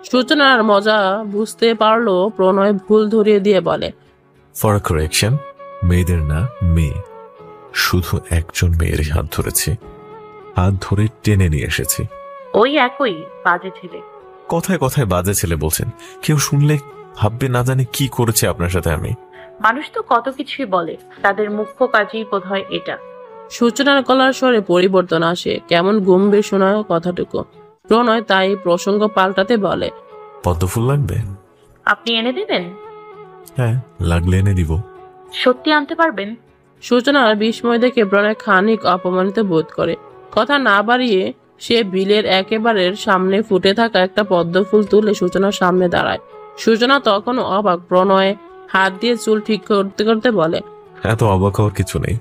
সূচনার মজা বুঝতে পারলো প্রণয় ভুল ধরিয়ে দিয়ে বলে, ফর কারেকশন, মেয়েদের না, মেয়ে। শুধু একজন মেয়ের হাত ধরেছি, হাত ধরে টেনে নিয়ে এসেছি। ওই একই বাজে ছেলে। কথায় কথায় বাজে ছেলে বলছেন, কেউ শুনলে ভাববে না জানি কি করেছে আপনার সাথে আমি। মানুষ তো কত কিছুই বলে, তাদের মুখ্য কাজই বোধহয় এটা। সূচনার গলার স্বরে পরিবর্তন আসে, কেমন গম্ভীর শোনায় কথাটুকু। প্রণয় তাই প্রসঙ্গ পাল্টাতে বলে, পদ্ম ফুল লাগবে? আপনি এনে দেবেন? হ্যাঁ, লাগলে এনে দিব। সত্যি আনতে পারবেন? সূচনার বিস্ময় দেখে প্রণয় খানিক অপমানিত বোধ করে। কথা না বাড়িয়ে সে বিলের একেবারে সামনে ফুটে থাকা একটা পদ্ম ফুল তুলে সূচনার সামনে দাঁড়ায়। সূচনা তখনও অবাক। প্রণয় হাত দিয়ে চুল ঠিক করতে করতে বলে, এত অবাক হওয়ার কিছু নেই,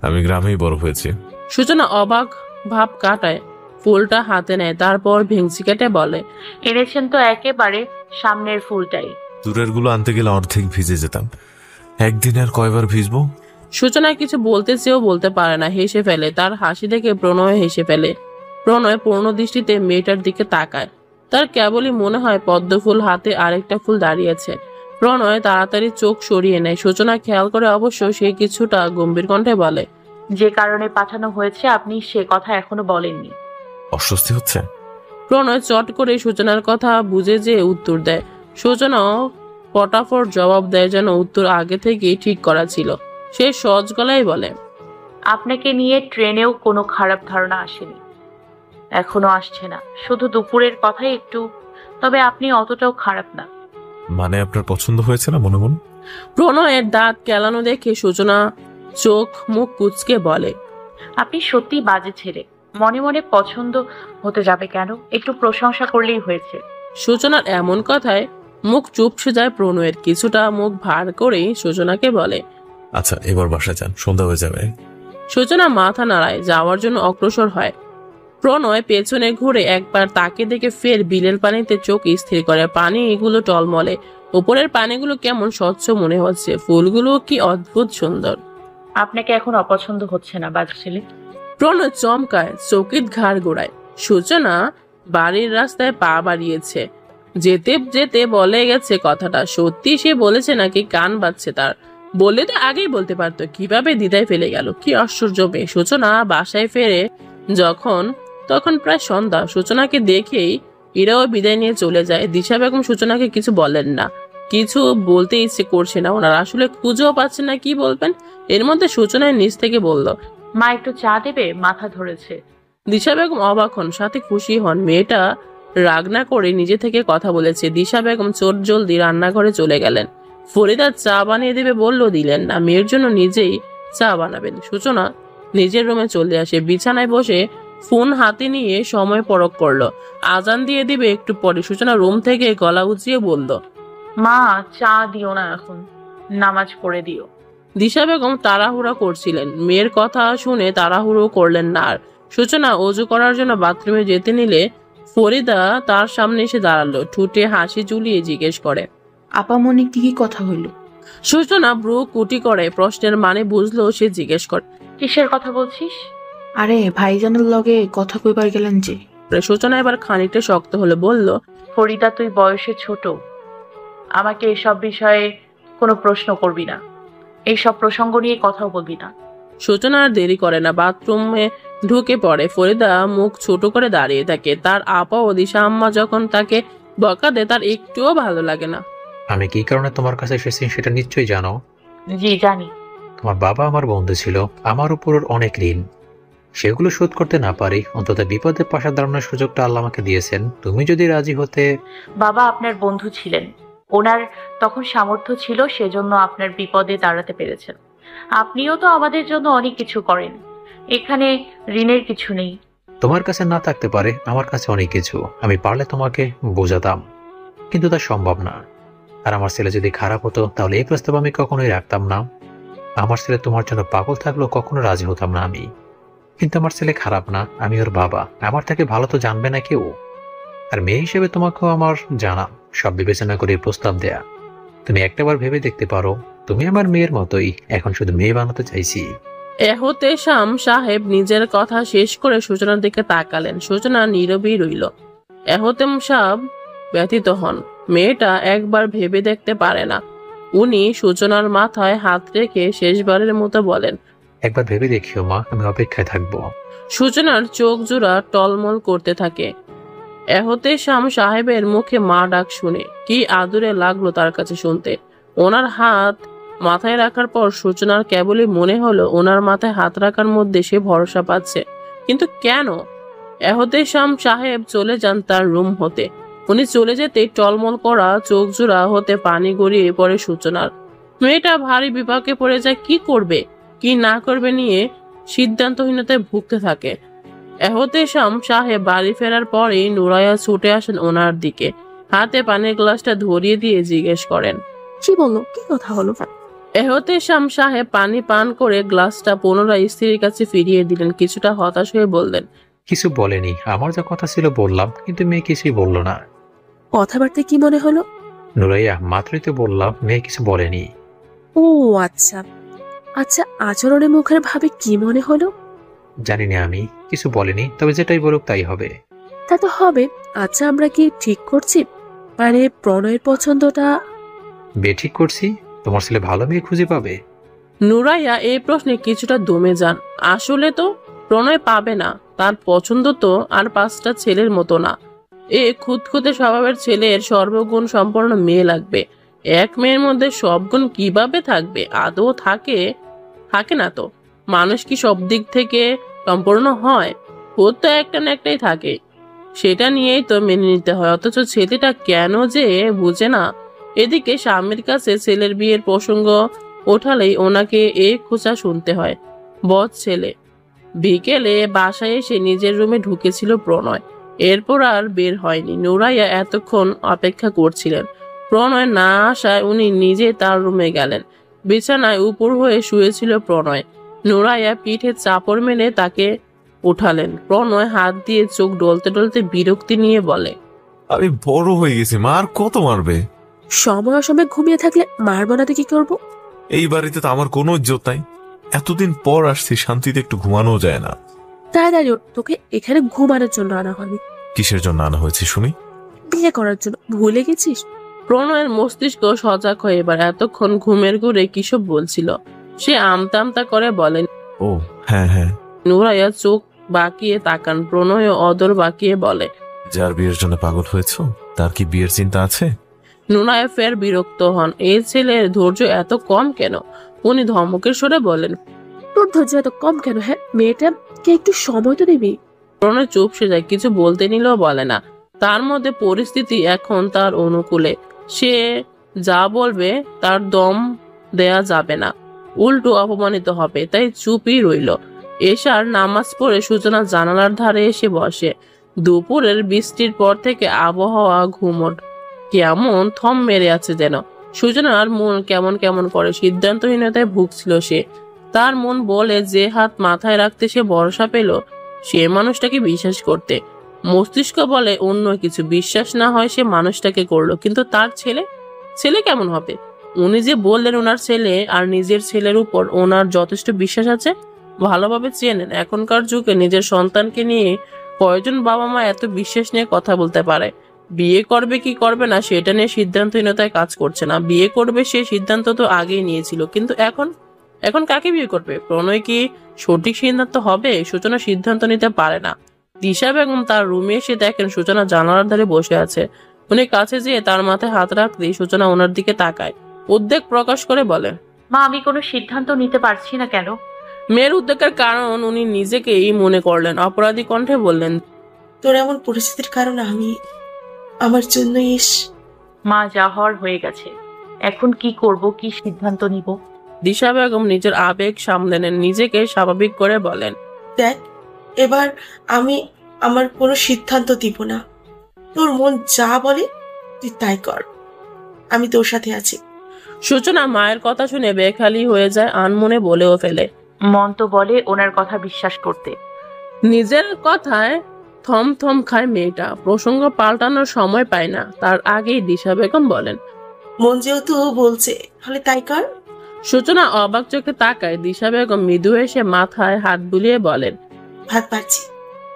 আমি গ্রামেই বড় হয়েছি। সূচনা অবাক ভাব কাটায়, ফুলটা হাতে নেয়, তারপর ভেঙচি কেটে বলে, এনেছেন তো একেবারে সামনের ফুলটাই। দূরের গুলো আনতে গেলে অর্ধেক ভিজে যেতাম, একদিন আর কয়বার ভিজবো? সূচনা কিছু বলতে চেয়েও বলতে পারে না, হেসে ফেলে। তার হাসি দেখে প্রণয় হেসে ফেলে। প্রণয় পূর্ণ দৃষ্টিতে মেয়েটার দিকে তাকায়। তার কেবলই মনে হয় পদ্ম ফুল হাতে আরেকটা ফুল দাঁড়িয়েছে। প্রণয় তাড়াতাড়ি চোখ সরিয়ে নেয়। সূচনা খেয়াল করে অবশ্য সে কিছুটা গম্ভীর কণ্ঠে বলে, যে কারণে পাঠানো হয়েছে আপনি সে কথা এখনো বলেননি। অস্বস্তি হচ্ছে? প্রণয় চট করে সূচনার কথা বুঝে যে উত্তর দেয়। সূচনাও ফটাফট জবাব দেয়, যেন উত্তর আগে থেকেই ঠিক করা ছিল। সে সহজ গলায় বলে, আপনাকে নিয়ে ট্রেনেও কোনো খারাপ ধারণা আসেনি, এখনো আসছে না। শুধু দুপুরের কথাই একটু, তবে আপনি অতটাও খারাপ না। মানে আপনার পছন্দ হয়েছে না মনে মনে? প্রণয়ের দাঁত কেলানো দেখে সূচনা চোখ মুখ কুঁচকে বলে, আপনি সত্যি বাজে ছেলে। মনে মনে পছন্দ হতে যাবে কেন? একটু প্রশংসা করলেই হয়েছে। সূচনার এমন কথায় মুখ চুপসে যায় প্রণয়ের। কিছুটা মুখ ভার করেই সূচনাকে বলে, আচ্ছা এবার বাসায় যান, সন্ধ্যা হয়ে যাবে। সূচনা মাথা নাড়ায়, যাওয়ার জন্য অগ্রসর হয়। প্রণয় পেছনে ঘুরে একবার তাকে দেখে ফের বিলের পানিতে চোখ স্থির করে। পানি এগুলো টলমলে, উপরের পানিগুলো কেমন স্বচ্ছ মনে হচ্ছে। ফুলগুলো কি অদ্ভুত সুন্দর। আপনাকে এখন অপছন্দ হচ্ছে না বাজে ছেলে? প্রণয় চমকায়, চকিত ঘাড় গোড়ায়। সূচনা বাড়ির রাস্তায় পা বাড়িয়েছে। যেতে যেতে বলে গেছে কথাটা সত্যি সে বলেছে নাকি কান বাজছে তার। বললে তো আগেই বলতে পারতো, কিভাবে দ্বিধায় ফেলে গেল। কি আশ্চর্য মেয়ে। সূচনা বাসায় ফেরে তখন প্রায় সন্ধ্যা। সূচনাকে দেখেই এরাও বিদায় নিয়ে চলে যায়। দিশা বেগম সূচনাকে কিছু বলেন না, কিছু বলতে ইচ্ছে করছে না ওনার। আসলে খুঁজেও পাচ্ছেন না কি বলবেন। এর মধ্যে সূচনায় নিজ থেকে বলল, মা একটু চা দেবে? মাথা ধরেছে। দিশা বেগম অবাক হন, সাথে খুশি হন। মেয়েটা রাগ না করে নিজে থেকে কথা বলেছে। দিশা বেগম চোট জলদি রান্নাঘরে চলে গেলেন। ফরিদা চা বানিয়ে দেবে বলল, দিলেন না। মেয়ের জন্য নিজেই চা বানাবেন। সূচনা নিজের রুমে চলে আসে। বিছানায় বসে ফোন হাতে নিয়ে সময় পরখ করলো। আজান দিয়ে দিবে একটু পরে। সূচনা রুম থেকে গলা উঁচিয়ে বলল, মা চা দিও না এখন, নামাজ পড়ে দিও। দিশা বেগম তাড়াহুড়া করছিলেন। মেয়ের কথা শুনে তাড়াহুড়ো করলেন না আর। সূচনা অজু করার জন্য বাথরুমে যেতে নিলে ফরিদা তার সামনে এসে দাঁড়ালো। ঠোঁটে হাসি ঝুলিয়ে জিজ্ঞেস করে, আপামনি কি কথা হইল? সূচনা ব্রু কুটি করে। প্রশ্নের মানে বুঝলো সে জিজ্ঞেস করে, কিসের কথা বলছিস? আরে ভাইজানের লগে কথা কইবার গেলেন যে। সূচনা এবার খানিকটা শক্ত হলে বলল, ফরিদা তুই বয়সে ছোট, আমাকে এসব বিষয়ে কোনো প্রশ্ন করবি না, এইসব প্রসঙ্গ নিয়ে কথাও বলবি না। সূচনা আর দেরি করে না, বাথরুমে ঢুকে পড়ে। ফরিদা মুখ ছোট করে দাঁড়িয়ে থাকে। তার আপা ও দিশা আম্মা যখন তাকে বকা দেয় তার একটুও ভালো লাগে না। আমি কি কারণে তোমার কাছে এসেছি সেটা নিশ্চয়ই জানো। জি জানি। তোমার বাবা আমার বন্ধু ছিল, আমার উপর ওর অনেক ঋণ। সেগুলো শোধ করতে না পারি অন্তত বিপদে পাশে দাঁড়ানোর সুযোগটা আল্লাহ আমাকে দিয়েছেন। তুমি যদি রাজি হতে। বাবা আপনার বন্ধু ছিলেন, ওনার তখন সামর্থ্য ছিল, সেজন্য আপনার বিপদে দাঁড়াতে পেরেছেন। আপনিও তো আমাদের জন্য অনেক কিছু করেন, এখানে ঋণের কিছু নেই। তোমার কাছে না থাকতে পারে, আমার কাছে অনেক কিছু। আমি পারলে তোমাকে বোঝাতাম, কিন্তু তা সম্ভব না। আর আমার ছেলে যদি খারাপ হতো তাহলে এই প্রস্তাব আমি কখনোই রাখতাম না। আমার ছেলে তোমার জন্য পাগল থাকলেও কখনো রাজি হতাম না আমি। কিন্তু আমার ছেলে খারাপ না, আমি ওর বাবা। আমার থেকে ভালো তো জানবে না কেউ। আর মেয়ে হিসেবে তোমাকেও আমার জানা, সব বিবেচনা করে প্রস্তাব দেয়া। তুমি একটাবার ভেবে দেখতে পারো, তুমি আমার মেয়ের মতোই, এখন শুধু মেয়ে বানাতে চাইছি। এহতেশাম সাহেব নিজের কথা শেষ করে সূচনার দিকে তাকালেন। সূচনা নীরবেই রইল। এহতেম সাহেব ব্যথিত হন। মেয়েটা একবার ভেবে দেখতে পারে না। উনি সূচনার মাথায় হাত রেখে শেষবারের মতো বলেন, একবার ভেবে দেখিও মা, আমি অপেক্ষায় থাকবো। সূচনার চোখ জোড়া টলমল করতে থাকে। এহতেশাম সাহেবের মুখে মা ডাক শুনে কি আদুরে লাগলো তার কাছে শুনতে। ওনার হাত মাথায় রাখার পর সূচনার কেবলই মনে হলো ওনার মাথায় হাত রাখার মধ্যে সে ভরসা পাচ্ছে। কিন্তু কেন? এহতেশাম সাহেব চলে যান তার রুম হতে। উনি চলে যেতে টলমল করা চোখ জোড়া হতে পানি গড়িয়ে পড়ে সূচনার। মেয়েটা ভারী বিপাকে পড়ে যায়। কি করবে কি না করবে নিয়ে সিদ্ধান্তহীনতায় ভুগতে থাকে। এহতেশাম সাহেব বাড়ি ফেরার পরেই নুরাইয়া ছুটে আসেন ওনার দিকে। হাতে পানির গ্লাসটা ধরিয়ে দিয়ে জিজ্ঞেস করেন, কি বললো, কি কথা হলো? এহতেশাম সাহেব পানি পান করে গ্লাসটা পুনরায় স্ত্রীর কাছে ফিরিয়ে দিলেন। কিছুটা হতাশ হয়ে বললেন, কিছু বলেনি, আমার যা কথা ছিল বললাম, কিন্তু মেয়ে কিছুই বললো না। কথাবার্তা কি মনে হলো? নুরাইয়া, মাত্রই তো বললাম মেয়ে কিছু বলেনি। ও আচ্ছা, আচ্ছা, আচরণে মুখের ভাবে কি মনে হলো? জানি না, আমি কিছু বলিনি, তবে যেটাই বলুক তাই হবে। তা তো হবে। আচ্ছা, আমরা কি ঠিক করছি? মানে প্রণয়ের পছন্দটা? ঠিক করছি। তোমার ছেলে ভালো মেয়ে খুঁজে পাবে। নুরাইয়া এই প্রশ্নে কিছুটা দমে যান। আসলে তো প্রণয় পাবে না, তার পছন্দ তো আর 5টা ছেলের মতো না। এ খুঁতখুঁতে স্বভাবের ছেলের সর্বগুণ সম্পন্ন মেয়ে লাগবে। এক মেয়ের মধ্যে সব গুণ কিভাবে থাকবে? আদৌ থাকে না তো। মানুষ কি সব দিক থেকে সম্পূর্ণ হয়? ওর তো একটা না একটাই থাকে, সেটা নিয়েই তো মেনে নিতে হয়। অথচ ছেলেটা কেন যে বুঝে না। এদিকে স্বামীর কাছে ছেলের বিয়ের প্রসঙ্গ ওঠালেই ওনাকে খোঁচা শুনতে হয়। বদ ছেলে। বিকেলে বাসায় এসে নিজের রুমে ঢুকেছিল প্রণয়। এরপর আর বের হয়নি। নুরাইয়া এতক্ষণ অপেক্ষা করছিলেন। প্রণয় না আসায় উনি নিজে তার রুমে গেলেন। বিছানায় উপর হয়ে শুয়েছিল প্রণয়। নুরাইয়া পিঠে চাপড় মেরে তাকে উঠালেন। প্রণয় হাত দিয়ে চোখ ডলতে ডলতে বিরক্তি নিয়ে বলে, আমি বড় হয়ে গেছি মা, আর কত মারবে? সময় অসময়ে ঘুমিয়ে থাকলে মারবো না তো কি করবো? এই বাড়িতে তো আমার কোনো ইজ্জত নাই। এতদিন পর আসছি, শান্তিতে একটু ঘুমানো যায় না? তাড়াতাড়ি ওঠ, তোকে এখানে ঘুমানোর জন্য আনা হয়নি। কিসের জন্য আনা হয়েছে শুনি? বিয়ে করার জন্য। ভুলে গেছিস? প্রণয়ের মস্তিষ্ক সজাগ হয়ে এবার এতক্ষণ ঘুমের ঘুরে কিসব বলছিল। সে আমতা আমতা করে বলেন, ও হ্যাঁ হ্যাঁ। নুরাইয়া চোখ বাঁকিয়ে তাকান। প্রণয় অদর বাঁকিয়ে বলে, যার বিয়ের জন্য পাগল হয়েছ তার কি বিয়ের চিন্তা আছে? নুরাইয়া ফের বিরক্ত হন। এই ছেলের ধৈর্য এত কম কেন? উনি ধমকের সরে বলেন, তোর ধৈর্য এত কম কেন? হ্যাঁ, মেয়েটাকে একটু সময় তো দিবি। প্রণয় চুপসে যায়, কিছু বলতে নিলেও বলে না। তার মধ্যে পরিস্থিতি এখন তার অনুকূলে। সে যা বলবে তার দম দেয়া যাবে না, উল্টো অপমানিত হবে, তাই চুপই রইল। এশার নামাজ পড়ে সূচনা জানালার ধারে এসে বসে। দুপুরের বৃষ্টির পর থেকে আবহাওয়া ঘুমট, কেমন থম মেরে আছে যেন। সূচনার মন কেমন কেমন করে, সিদ্ধান্তহীনতায় ভুগছিল সে। তার মন বলে যে হাত মাথায় রাখতে সে ভরসা পেল সে মানুষটাকে বিশ্বাস করতে। মস্তিষ্ক বলে অন্য কিছু। বিশ্বাস না হয় সে মানুষটাকে করলো, কিন্তু তার ছেলে কেমন হবে? উনি যে বললেন ওনার ছেলে, আর নিজের ছেলের উপর ওনার যথেষ্ট বিশ্বাস আছে। ভালোভাবে চেনেন। এখনকার যুগে নিজের সন্তানকে নিয়ে কয়জন বাবা মা এত বিশ্বাস নিয়ে কথা বলতে পারে? বিয়ে করবে কি করবে না সেটা নিয়ে সিদ্ধান্তহীনতায় কাজ করছে না। বিয়ে করবে সে সিদ্ধান্ত তো আগেই নিয়েছিল, কিন্তু এখন কাকে বিয়ে করবে? প্রণয় কি সঠিক সিদ্ধান্ত হবে? সূচনা সিদ্ধান্ত নিতে পারে না। দিশা বেগম তার রুমে এসে দেখেন সূচনা জানালার ধারে বসে আছে। উনি কাছে যেয়ে তার মাথায় হাত রাখতেই সূচনা ওনার দিকে তাকায়, উদ্বেগ প্রকাশ করে বলে, মা, আমি কোনো সিদ্ধান্ত নিতে পারছি না কেন? মেয়ের উদ্বেগের কারণ উনি নিজেকেই মনে করলেন। অপরাধী কণ্ঠে বললেন, তোর এমন পরিস্থিতির কারণ আমি, আমার জন্য মা, যা হওয়ার হয়ে গেছে। এখন কি করব, কি সিদ্ধান্ত নিব? দিশা বেগম নিজের আবেগ সামলে নেন, নিজেকে স্বাভাবিক করে বলেন, দেখ, এবার আমি আমার কোনো সিদ্ধান্ত দিব না। তোর মন যা বলে তুই তাই কর, আমি তোর সাথে আছি। সূচনা মায়ের কথা শুনে বেখালি হয়ে যায়, আনমনে বলেও ফেলে। মন তো বলে ওনার কথা বিশ্বাস করতে। নিজের কথায় থম থম খায় মেয়েটা। প্রসঙ্গ পাল্টানোর সময় পায় না, তার আগেই দিশা বেগম বলেন, মন যেহেতু বলছে তাহলে তাই কর। সূচনা অবাক চোখে তাকায়। দিশা বেগম মৃদু এসে মাথায় হাত বুলিয়ে বলেন, ভাত পারছি,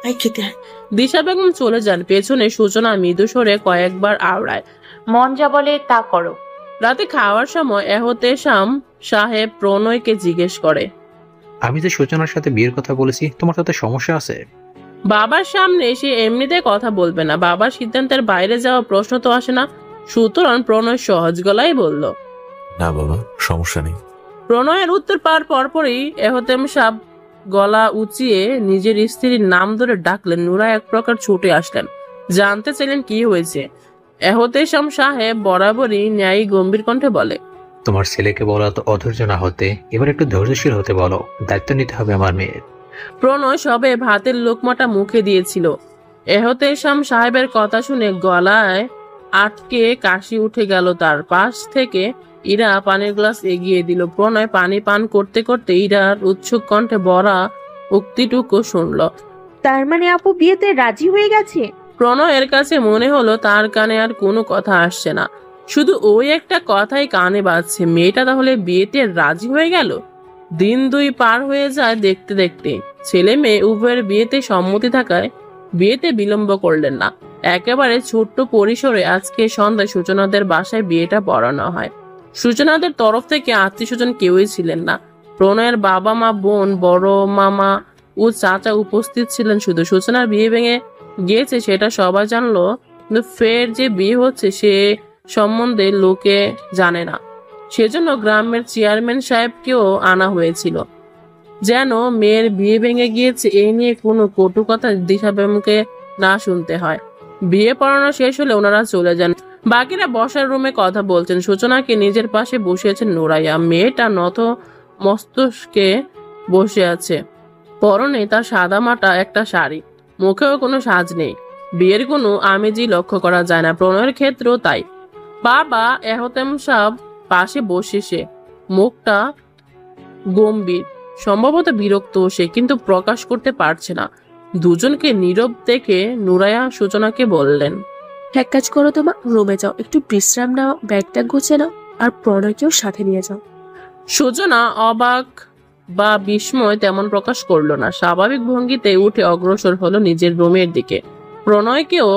আই খেতে আয়। দিশা বেগম চলে যান। পেছনে সূচনা মৃদু সরে কয়েকবার আওড়ায়, মন যা বলে তা করো। রাতে খাওয়ার সময় এহতেশাম সাহেব প্রণয়কে জিজ্ঞেস করে, আমি যে সূচনার সাথে বিয়ের কথা বলেছি, তোমার সাথে সমস্যা আছে? বাবার সামনে সে এমনিতে কথা বলবে না, বাবার সিদ্ধান্তের বাইরে যাওয়া প্রশ্ন তো আসে না। সুতরাং প্রণয় সহজ গলায় বলল, না বাবা, সমস্যা নেই। প্রণয়ের উত্তর পাওয়ার পরপরই এহতেম সাহেব গলা উঁচিয়ে নিজের স্ত্রীর নাম ধরে ডাকলেন। নুরা এক প্রকার ছুটে আসলেন, জানতে চাইলেন কি হয়েছে। এহতেশাম সাহেব বরাবরই ন্যায়ী গম্ভীর কণ্ঠে বলে, তোমার ছেলেকে বলো এত অধৈর্য না হতে, এবার একটু ধৈর্যশীল হতে বলো। দায়িত্ব নিতে হবে আমার মেয়ের। প্রণয় সবে ভাতের লোকমাটা মুখে দিয়েছিল। এহতেশাম সাহেবের কথা শুনে গলায় আটকে কাশি উঠে গেল তার। পাশ থেকে ইরা পানির গ্লাস এগিয়ে দিল। প্রণয় পানি পান করতে করতে ইরার উৎসুক কণ্ঠে বড়া উক্তিটুকু শুনল। তার মানে আপু বিয়েতে রাজি হয়ে গেছে? প্রণয়ের কাছে মনে হলো তার কানে আর কোনো কথা আসছে না, শুধু ওই একটা কথাই কানে বাজছে, মেয়েটা তাহলে বিয়েতে রাজি হয়ে গেল। দিন 2 পার হয়ে যায় দেখতে দেখতে। ছেলে মেয়ে উভয়ের বিয়েতে সম্মতি থাকায় বিয়েতে বিলম্ব করলেন না। একেবারে ছোট্ট পরিসরে আজকে সন্ধ্যায় সূচনাদের বাসায় বিয়েটা পড়ানো হয়। সূচনাদের তরফ থেকে আত্মীয় স্বজন কেউই ছিলেন না। প্রণয়ের বাবা মা, বোন, বড় মামা ও চাচা উপস্থিত ছিলেন। শুধু সূচনার বিয়ে ভেঙে গিয়েছে সেটা সবাই জানলো, কিন্তু ফের যে বিয়ে হচ্ছে সে সম্বন্ধে লোকে জানে না। সেজন্য গ্রামের চেয়ারম্যান সাহেবকেও আনা হয়েছিল, যেন মেয়ের বিয়ে ভেঙে গিয়েছে এই নিয়ে কোনো কটু কথা দিশাবেমকে না শুনতে হয়। বিয়ে পড়ানো শেষ হলে ওনারা চলে যান। বাকিরা বসার রুমে কথা বলছেন। সূচনাকে নিজের পাশে বসিয়েছেন নুরাইয়া। মেয়েটা নত মস্তকে বসে আছে। পরনে তার সাদামাটা একটা শাড়ি, মুখেও কোনো সাজ নেই। বিয়ের কোনো আমেজই লক্ষ্য করা যায় না। প্রণয়ের ক্ষেত্রেও তাই। বাবা এহতেম সাহেব পাশে বসে, সে মুখটা গম্ভীর, সম্ভবত বিরক্ত সে, কিন্তু প্রকাশ করতে পারছে না। দুজনকে নীরব দেখে নুরাইয়া সূচনাকে বললেন, এক কাজ করো, তোমার রুমে যাও, একটু বিশ্রাম নাও, ব্যাগটা গুছে নাও, আর প্রণয়কেও সাথে নিয়ে যাও। সূচনা অবাক বা বিস্ময় তেমন প্রকাশ করলো না। স্বাভাবিক ভঙ্গিতে উঠে অগ্রসর হলো নিজের রুমের দিকে। প্রণয়কেও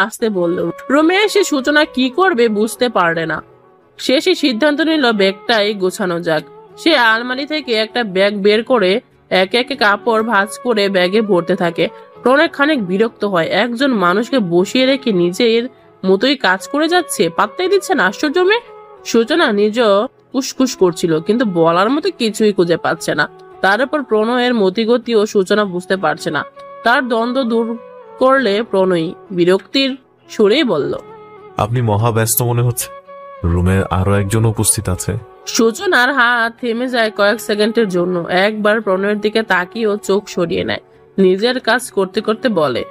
আসতে বলল। রুমে এসে সূচনা কি করবে বুঝতে পারলে না। শেষে সিদ্ধান্ত নিল ব্যাগটাই গোছানো যাক। সে আলমারি থেকে একটা ব্যাগ বের করে একে একে কাপড় ভাঁজ করে ব্যাগে ভরতে থাকে। প্রণয় খানিক বিরক্ত হয়। একজন মানুষকে বসিয়ে রেখে নিজের মতোই কাজ করে যাচ্ছে, পাত্তাই দিচ্ছে না। আশ্চর্য মেয়ে। সূচনা নিজ কুসকুস করছিল, কিন্তু বলার মতো কিছুই খুঁজে পাচ্ছে না। তার উপর প্রণয়ের মতিগতিও সূচনা বুঝতে পারছে না। তার দ্বন্দ্ব দূর করলে প্রণয়ী বিরক্তির সুরেই বলল, আপনি মহা ব্যস্ত মনে হচ্ছে, রুমে আরো একজন উপস্থিত আছে। সূচনার হাত থেমে যায় কয়েক সেকেন্ডের জন্য। একবার প্রণয়ের দিকে তাকিয়েও চোখ সরিয়ে নেয়। নিজের কাজ করতে করতে বলে,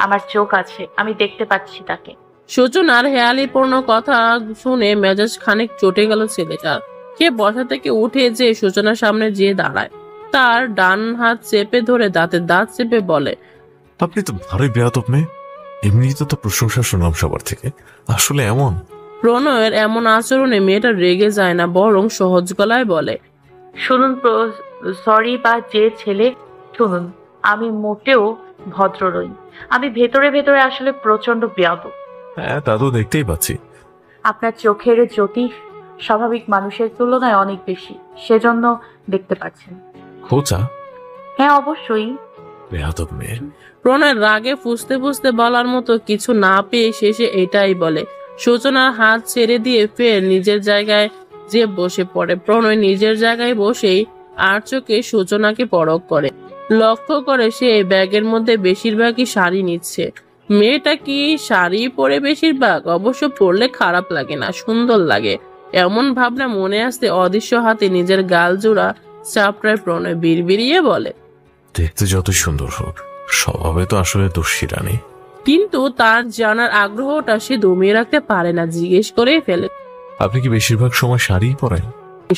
আমার চোখ আছে, আমি দেখতে পাচ্ছি তাকে। সূচনার হেয়ালিপূর্ণ কথা শুনে মেজাজ খানিক চটে গেল ছেলেটার। কে বসা থেকে উঠে যে সূচনার সামনে যেয়ে দাঁড়ায়, তার ডান হাত চেপে ধরে দাঁতে দাঁত চেপে বলে, আপনি তো ভারী বেয়াদব মেয়ে। এমনিতে তো প্রশংসা শুনলাম সবার থেকে, আসলে এমন? প্রণয়ের এমন আচরণে মেয়েটা রেগে যায় না, বরং সহজ গলায় বলে, শুনুন সরি বা যে ছেলে, শুনুন, আমি মোটেও ভদ্র নই। আমি ভেতরে ভেতরে আসলে প্রচন্ড বেয়াদব। হ্যাঁ, তা তো দেখতেই পাচ্ছি। আপনার চোখের জ্যোতি স্বাভাবিক মানুষের তুলনায় অনেক বেশি, সেজন্য দেখতে পাচ্ছেন। খোঁচা? হ্যাঁ, অবশ্যই। বেয়াদব মেয়ে। প্রণয়ের রাগে ফুসতে ফুসতে বলার মতো কিছু না পেয়ে শেষে এটাই বলে। সূচনার হাত ছেড়ে দিয়ে ফের নিজের জায়গায় যে বসে পড়ে। প্রণয় নিজের জায়গায় বসেই আর চোখে সূচনাকে পরখ করে। লক্ষ্য করে সে ব্যাগের মধ্যে বেশিরভাগই শাড়ি নিচ্ছে। মেয়েটা কি শাড়ি পরে বেশিরভাগ? অবশ্য পরলে খারাপ লাগে না, সুন্দর লাগে। এমন ভাবনা মনে আসতে অদৃশ্য হাতে নিজের গাল জোড়া চাপড়ায় প্রণয় বিড়বিড়িয়ে বলে, দেখতে যতই সুন্দর হোক, স্বভাবে তো আসলে দোষী রানী। কিন্তু তার জানার আগ্রহটা সে দমিয়ে রাখতে পারে না, জিজ্ঞেস করেই ফেলে, আপনি কি বেশিরভাগ সময় শাড়িই পরেন?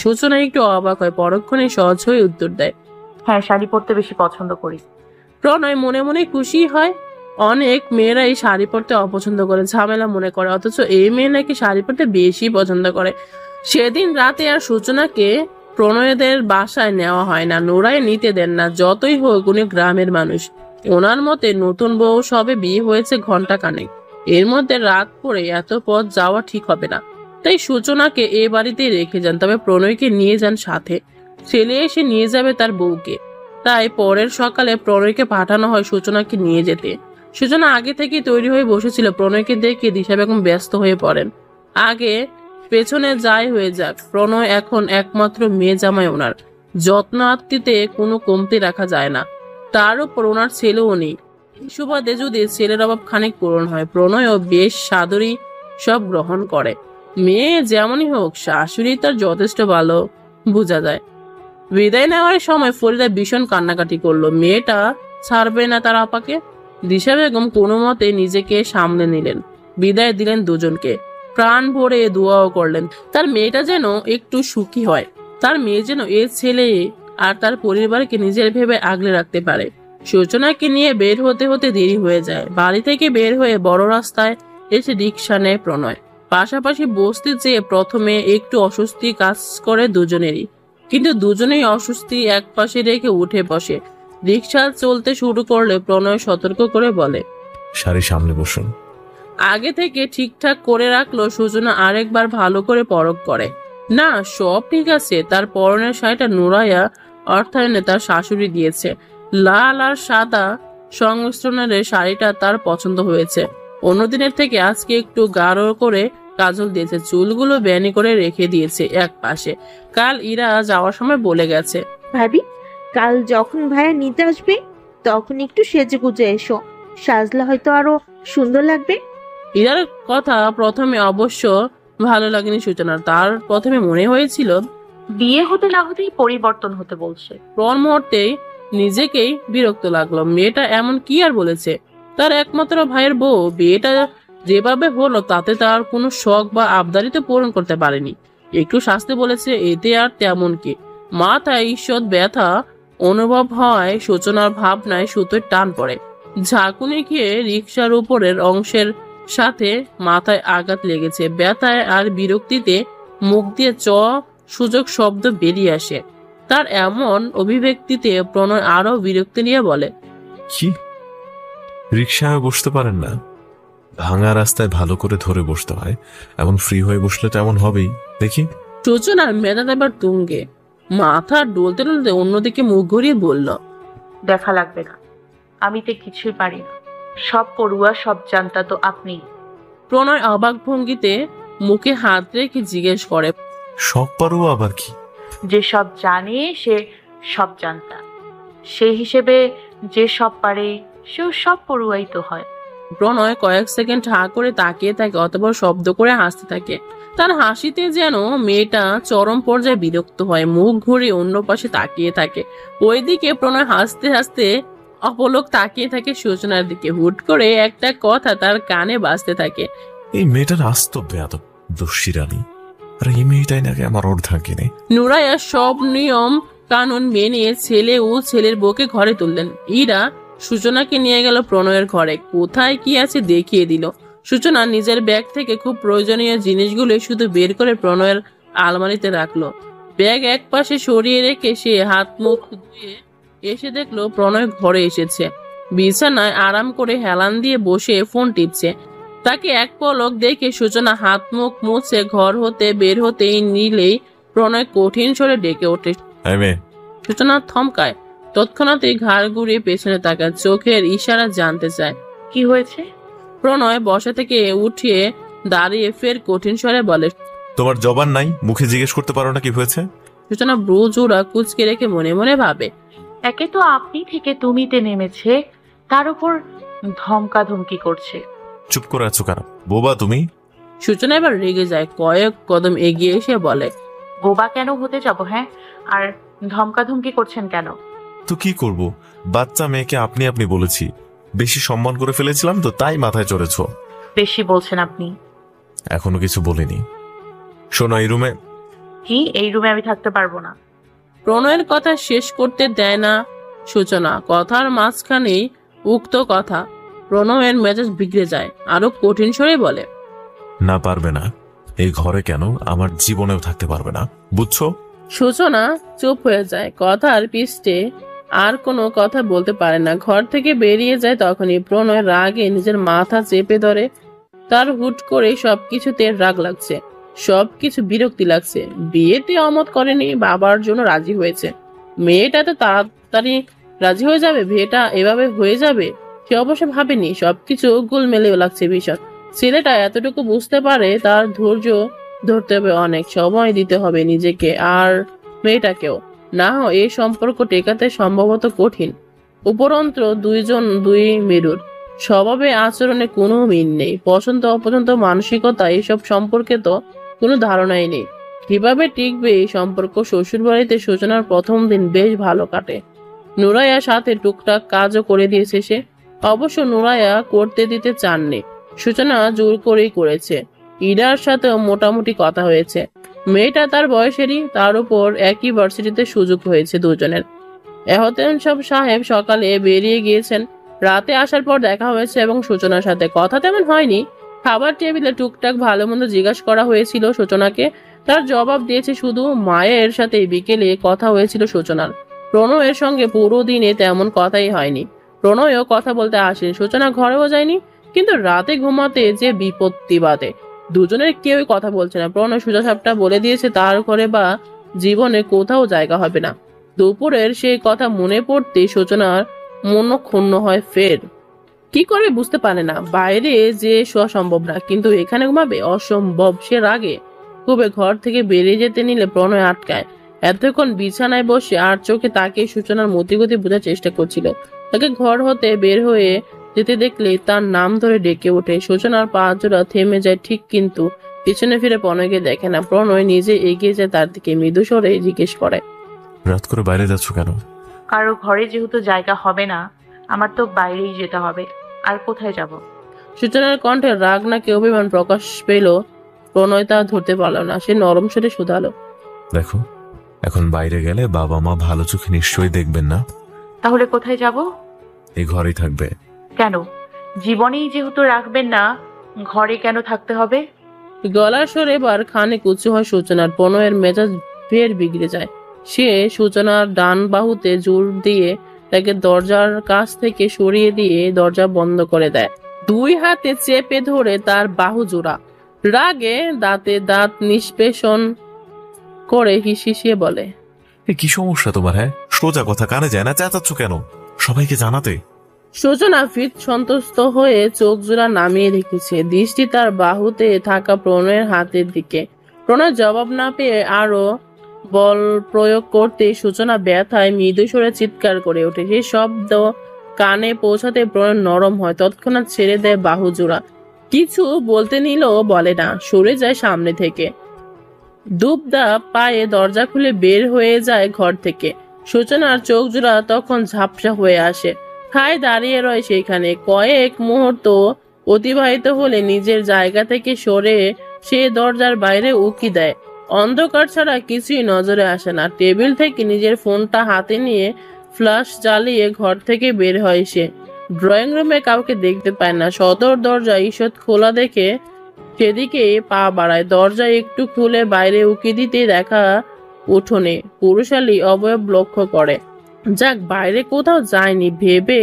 সূচনা একটু অবাক হয়, পরক্ষণে সহজ হয়ে উত্তর দেয়, হ্যাঁ, শাড়ি পরতে বেশি পছন্দ করি। প্রণয় মনে মনে খুশি হয়। অনেক মেয়েরাই শাড়ি পরতে অপছন্দ করে, ঝামেলা মনে করে, অথচ এই মেয়ে নাকি শাড়ি পরতে বেশি পছন্দ করে। সেদিন রাতে আর সূচনাকে প্রণয়দের বাসায় নেওয়া হয় না। নোরাই নিতে দেন না। যতই হোক উনি গ্রামের মানুষ। ওনার মতে নতুন বউ সবে বিয়ে হয়েছে ঘন্টা খানেক, এর মধ্যে রাত পরে এত পথ যাওয়া ঠিক হবে না। তাই সূচনাকে এ বাড়িতেই রেখে যান, তবে প্রণয়কে নিয়ে যান সাথে। ছেলে এসে নিয়ে যাবে তার বউকে। তাই পরের সকালে প্রণয়কে পাঠানো হয় সূচনাকে নিয়ে যেতে। সূচনা আগে থেকেই তৈরি হয়ে বসেছিল। প্রণয়কে দেখে দিশা বেগম ব্যস্ত হয়ে পড়েন। আগে পেছনে যাই হয়ে যাক, প্রণয় এখন একমাত্র মেয়ে জামাই ওনার। যত্ন আত্মীতে কোনো কমতি রাখা যায় না। তার উপর ওনার ছেলেও নেই। সুবাদে যদি ছেলের অভাব খানিক পূরণ হয়, প্রণয়ও বেশ সাদরই সব গ্রহণ করে। মেয়ে যেমনই হোক, শাশুড়ি তার যথেষ্ট ভালো বোঝা যায়। বিদায় নেওয়ার সময় ফরিদা ভীষণ কান্নাকাটি করলো। মেয়েটা ছাড়বে না তার আপাকে। দিশা বেগম কোনো মতে নিজেকে সামলে নিলেন। বিদায় দিলেন দুজনকে। প্রাণ ভরে দোয়াও করলেন তার মেয়েটা যেন একটু সুখী হয়, তার মেয়ে যেন এ ছেলে আর তার পরিবারকে নিজের ভেবে আগলে রাখতে পারে। সূচনাকে নিয়ে বের হতে হতে দেরি হয়ে যায়। বাড়ি থেকে বের হয়ে বড় রাস্তায় এসে রিক্সা নেয় প্রণয়। পাশাপাশি বসতে যেয়ে প্রথমে একটু অস্বস্তি কাজ করে দুজনেরই। কিন্তু দুজনেই অস্বস্তি একপাশে রেখে উঠে বসে। রিক্সা চলতে শুরু করলে প্রণয় সতর্ক করে বলে, শাড়ি সামনে বসুন। আগে থেকে ঠিকঠাক করে রাখলো সূচনা আরেকবার ভালো করে পরখ করে। না, সব ঠিক আছে। তার পরনের শাড়িটা নুরাইয়া অর্থায়নে তার শাশুড়ি দিয়েছে। লাল আর সাদা সংমিশ্রণের শাড়িটা তার পছন্দ হয়েছে। অন্যদিনের থেকে আজকে একটু গাঢ় করে কাজল দিয়েছে, চুলগুলো বেনি করে রেখে দিয়েছে এক পাশে। কাল ইরা যাওয়ার সময় বলে গেছে, ভাবি, কাল যখন ভাইয়া নিতে আসবে তখন একটু সেজে গুজে এসো, সাজলে হয়তো আরো সুন্দর লাগবে। ইরার কথা প্রথমে অবশ্য ভালো লাগেনি সূচনার। তার প্রথমে মনে হয়েছিল বিয়ে হতে না হতেই পরিবর্তন হতে বলছে। পর মুহূর্তেই নিজেকেই বিরক্ত লাগলো। মেয়েটা এমন কি আর বলেছে? তার একমাত্র ভাইয়ের বউ, বিয়েটা যেভাবে হলো তাতে তার কোনো শখ বা আবদারই তো পূরণ করতে পারেনি। একটু সাজতে বলেছে, এতে আর তেমন কি। মাথায় ঈষৎ ব্যথা অনুভব হয়। সূচনার ভাবনায় সুতোর টান পড়ে। ঝাঁকুনি খেয়ে রিকশার উপরের অংশের সাথে মাথায় আঘাত লেগেছে। ব্যথায় আর বিরক্তিতে মুখ দিয়ে সুযোগ শব্দ বেরিয়ে আসে। তার এমন অভিব্যক্তিতে প্রণয় আরো বিরক্তি নিয়ে বলে, কি রিক্সায় বসতে পারেন না? ভাঙা রাস্তায় ভালো করে ধরে বসতে হয়, এমন ফ্রি হয়ে বসলে তো এমন হবেই। দেখি। সূচনার মেধা দেবার তুঙ্গে, মাথা ডলতে ডলতে অন্যদিকে মুখ ঘুরিয়ে বলল, দেখা লাগবে না, আমি তো কিছুই পারি না। সব পড়ুয়া সব জানতা তো আপনি। প্রণয় অবাক ভঙ্গিতে মুখে হাত রেখে জিজ্ঞেস করে, সব পারো আবার কি? যে সব জানে সে সব জানতা, সেই হিসেবে যে সব পারে সেও সব পড়ুয়াই তো হয়। প্রণয় কয়েক সেকেন্ড হাঁ করে তাকিয়ে থাকে, অতঃপর শব্দ করে হাসতে থাকে। তার হাসিতে যেন মেয়েটা চরম পর্যায়ে বিরক্ত হয়, মুখ ঘুরে অন্য পাশে তাকিয়ে থাকে। ওইদিকে প্রণয় হাসতে হাসতে অপলক তাকিয়ে থাকে সূচনার দিকে। হুট করে একটা কথা তার কানে বাজতে থাকে, এই মেয়েটার আস্ত বেয়াদব দস্যি রানী। আর এই মেয়েটাই নাকি আমার অর্ধাঙ্গিনী। নুরাইয়া সব নিয়ম কানুন মেনে ছেলে ও ছেলের বউকে ঘরে তুললেন। ইরা সূচনাকে নিয়ে গেল প্রণয়ের ঘরে। কোথায় কি আছে দেখিয়ে দিল। সূচনা নিজের ব্যাগ থেকে খুব প্রয়োজনীয় জিনিসগুলো শুধু বের করে প্রণয়ের আলমারিতে রাখলো। ব্যাগ এক পাশে সরিয়ে রেখে সে হাত মুখ ধুয়ে এসে দেখলো প্রণয় ঘরে এসেছে। বিছানায় আরাম করে হেলান দিয়ে বসে ফোন টিপছে। তাকে এক পলক দেখে সূচনা হাত মুখ মুছে ঘর হতে বের হতেই নিলেই প্রণয় কঠিন স্বরে ডেকে ওঠে। সূচনা থমকায়, তৎক্ষণাৎই ঘাড় ঘুরিয়ে পেছনে তাকায়, চোখের ইশারা জানতে চায় কি হয়েছে। প্রণয় বসা থেকে উঠিয়ে দাঁড়িয়ে ফের কঠিন স্বরে বলে, তোমার জবান নাই? মুখে জিজ্ঞেস করতে পারো না কি হয়েছে? সূচনা ব্রু জোড়া কুচকে রেখে মনে মনে ভাবে, একে তো আপনি থেকে তুমিতে নেমেছে, তার উপর ধমকা ধমকি করছে। চুপ করে আছো কেন? বোবা তুমি? সূচনা এবার রেগে যায়, কয়েক কদম এগিয়ে এসে বলে, বোবা কেন হতে যাব? হ্যাঁ, আর ধমকা ধমকি করছেন কেন? তো কি করব? বাচ্চা মেয়েকে আপনি আপনি বলেছি, বেশি সম্মান করে ফেলেছিলাম তো তাই মাথায় চড়েছ। বেশি বলছেন আপনি। এখনো কিছু বলিনি। শোনো, এই রুমে কি? এই রুমে আমি থাকতে পারবো না। প্রণয়ের কথা শেষ করতে দেয় না সূচনা। কথার মাঝখানেই উক্ত কথা প্রণয়ের মেজাজ বিগড়ে যায়। আরো কঠিন স্বরে বলে, না পারবে না। এই ঘরে কেন, আমার জীবনেও থাকতে পারবে না, বুঝছো? সূচনা চুপ হয়ে যায়। কথার পিষ্টে আর কোনো কথা বলতে পারে না। ঘর থেকে বেরিয়ে যায়। তখনই প্রণয় রাগে নিজের মাথা চেপে ধরে। তার হুট করে সবকিছুতে রাগ লাগছে, সবকিছু বিরক্তি লাগছে। বিয়েতে অমত করেনি, বাবার জন্য রাজি হয়েছে। মেয়েটা তো তাড়াতাড়ি রাজি হয়ে যাবে, বিয়েটা এভাবে হয়ে যাবে সে অবশ্য ভাবেনি। সবকিছু গোলমেলেও লাগছে ভীষণ। ছেলেটা এতটুকু বুঝতে পারে, তার ধৈর্য ধরতে হবে, অনেক সময় দিতে হবে নিজেকে আর মেয়েটাকেও। না হয় এই সম্পর্ক টেকাতে সম্ভবত কঠিন। উপরন্তু দুইজন দুই মেরুর, স্বভাবে আচরণে কোনো মিল নেই। পছন্দ অপছন্দ মানসিকতা এসব সম্পর্কে তো কোনো ধারণাই নেই। কিভাবে টিকবে এই সম্পর্ক? শ্বশুর বাড়িতে সূচনার প্রথম দিন বেশ ভালো কাটে। নুরাইয়ার সাথে টুকটাক কাজও করে দিয়েছে সে। অবশ্য নুরাইয়া করতে দিতে চাননি, সূচনা জোর করেই করেছে। ইরার সাথেও মোটামুটি কথা হয়েছে। মেয়েটা তার বয়সেরই, তার উপর একই ভার্সিটিতে সুযোগ হয়েছে দুজনের। এহতেন সব সাহেব সকালে বেরিয়ে গিয়েছেন, রাতে আসার পর দেখা হয়েছে এবং সূচনার সাথে কথা তেমন হয়নি। খাবার টেবিলে টুকটাক ভালো মন্দ জিজ্ঞাসা করা হয়েছিল সূচনাকে। তার জবাব দিয়েছে শুধু মায়ের সাথে বিকেলে কথা হয়েছিল সূচনার। প্রণয়ের সঙ্গে পুরো দিনে তেমন কথাই হয়নি। প্রণয়ও কথা বলতে আসেনি, সূচনা ঘরেও যায়নি। কিন্তু রাতে ঘুমাতে যে বিপত্তি বাদে দুজনের কেউই কথা বলছে না। প্রণয় সোজাসাপটা বলে দিয়েছে তার ঘরে বা জীবনে কোথাও জায়গা হবে না। দুপুরের সেই কথা মনে পড়তে সূচনার মন ক্ষুণ্ণ হয় ফের। কি করে বুঝতে পারে না, বাইরে যে শোয়া সম্ভব না, কিন্তু এখানে ঘুমাবে অসম্ভব। সে রাগে খুবই ঘর থেকে বেরিয়ে যেতে নিলে প্রণয় আটকায়। এতক্ষণ বিছানায় বসে আর চোখে তাকে সূচনার মতিগতি বোঝার চেষ্টা করছিল। তাকে ঘর হতে বের হয়ে যেতে দেখলে তার নাম ধরে ডেকে ওঠে। সূচনার পা জোড়া থেমে যায় ঠিক, কিন্তু পিছনে ফিরে প্রণয়কে দেখে না। প্রণয় নিজে এগিয়ে যায় তার দিকে, মৃদু স্বরে জিজ্ঞেস করে, রাত করে বাইরে যাচ্ছ কেন? কারো ঘরে যেহেতু জায়গা হবে না, আমার তো বাইরেই যেতে হবে। আর কোথায় যাব? সূচনার কণ্ঠে রাগ নাকি অভিমান প্রকাশ পেল। প্রণয় তা ধরতে পারল না। সে নরম স্বরে শুধালো, দেখো, এখন বাইরে গেলে বাবা মা ভালো চোখে নিশ্চয়ই দেখবেন না। তাহলে কোথায় যাব? এই ঘরেই থাকবে। কেন? জীবনেই যেহেতু রাখবেন না, ঘরে কেন থাকতে হবে? গলার স্বর এবার খানিক উঁচু হয় সূচনার। প্রণয়ের মেজাজ ফের বিগড়ে যায়। সে সূচনার ডান বাহুতে জোর দিয়ে তাকে দরজার কাছ থেকে সরিয়ে দিয়ে দরজা বন্ধ করে দেয়। দুই হাতে চেপে ধরে তার বাহু জোড়া। রাগে দাঁতে দাঁত নিষ্পেষণ করে হিসিয়ে বলে, কি সমস্যা তোমার? হ্যাঁ, সোজা কথা কানে যায় না, চেঁচাচ্ছ কেন? সবাইকে জানাতে। সূচনা ফিট সন্তুষ্ট হয়ে চোখ জোড়া নামিয়ে রেখেছে, দৃষ্টি তার বাহুতে থাকা প্রণয়ের হাতের দিকে। প্রণয় জবাব না পেয়ে আরো বল প্রয়োগ করতে সূচনা ব্যথায় মৃদু স্বরে চিৎকার করে ওঠে। সেই শব্দ কানে পৌঁছাতে প্রণয় নরম হয়, তৎক্ষণাৎ ছেড়ে দেয় বাহু জোড়া। কিছু বলতে নিলেও বলে না, সরে যায় সামনে থেকে। দুবদা পায়ে দরজা খুলে বের হয়ে যায় ঘর থেকে। সূচনার চোখ জোড়া তখন ঝাপসা হয়ে আসে। ঠায় দাঁড়িয়ে রয় সেইখানে। কয়েক মুহূর্ত অতিবাহিত হলে নিজের জায়গা থেকে সরে সে দরজার বাইরে উকি দেয়। অন্ধকার ছাড়া কিছুই নজরে আসে না। টেবিল থেকে নিজের ফোনটা হাতে নিয়ে ফ্ল্যাশ জ্বালিয়ে ঘর থেকে বের হয় সে। ড্রয়িং রুমে কাউকে দেখতে পায় না। সদর দরজা ঈষৎ খোলা দেখে সেদিকে পা বাড়ায়। দরজা একটু খুলে বাইরে উকি দিতে দেখা উঠোনে পুরুষালী অবয়ব লক্ষ্য করে। যাক, বাইরে কোথাও যায়নি ভেবে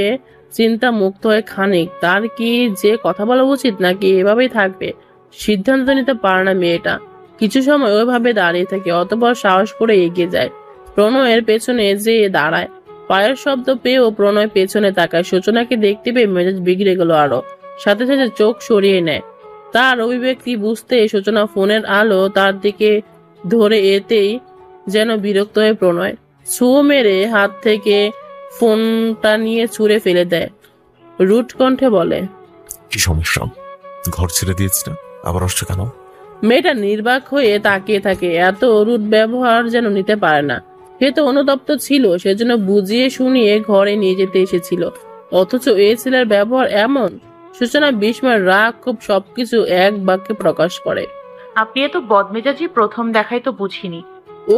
চিন্তা মুক্ত হয়ে খানিক তার কি যে কথা বলা উচিত নাকি এভাবেই থাকবে সিদ্ধান্ত নিতে পারে না মেয়েটা। কিছু সময় ওইভাবে দাঁড়িয়ে থাকে, অতঃপর সাহস করে এগিয়ে যায়। প্রণয়ের পেছনে যে দাঁড়ায়। পায়ের শব্দ পেয়েও প্রণয় পেছনে তাকায়। সূচনাকে দেখতে পেয়ে মেজাজ বিগড়ে গেল আরো। সাথে সাথে চোখ সরিয়ে নেয়। তার অভিব্যক্তি বুঝতে সূচনা ফোনের আলো তার দিকে ধরে এতেই যেন বিরক্ত হয়ে প্রণয় ছু মেরে হাত থেকে ফোনটা নিয়ে ছুঁড়ে ফেলে দেয়। রুট কণ্ঠে বলে, কি সমস্যা? ঘর ছেড়ে দিয়েছি না, আবার আসছো কেন? মেয়েটা নির্বাক হয়ে তাকিয়ে থাকে। এত রুট ব্যবহার যেন নিতে পারে না। সে তো অনুতপ্ত ছিল, সেজন্য বুঝিয়ে শুনিয়ে ঘরে নিয়ে যেতে এসেছিল, অথচ এই ছেলের ব্যবহার এমন। সূচনা বিস্ময় রাগ খুব সবকিছু এক বাক্যে প্রকাশ করে, আপনি এত বদমেজাজি প্রথম দেখায় তো বুঝিনি।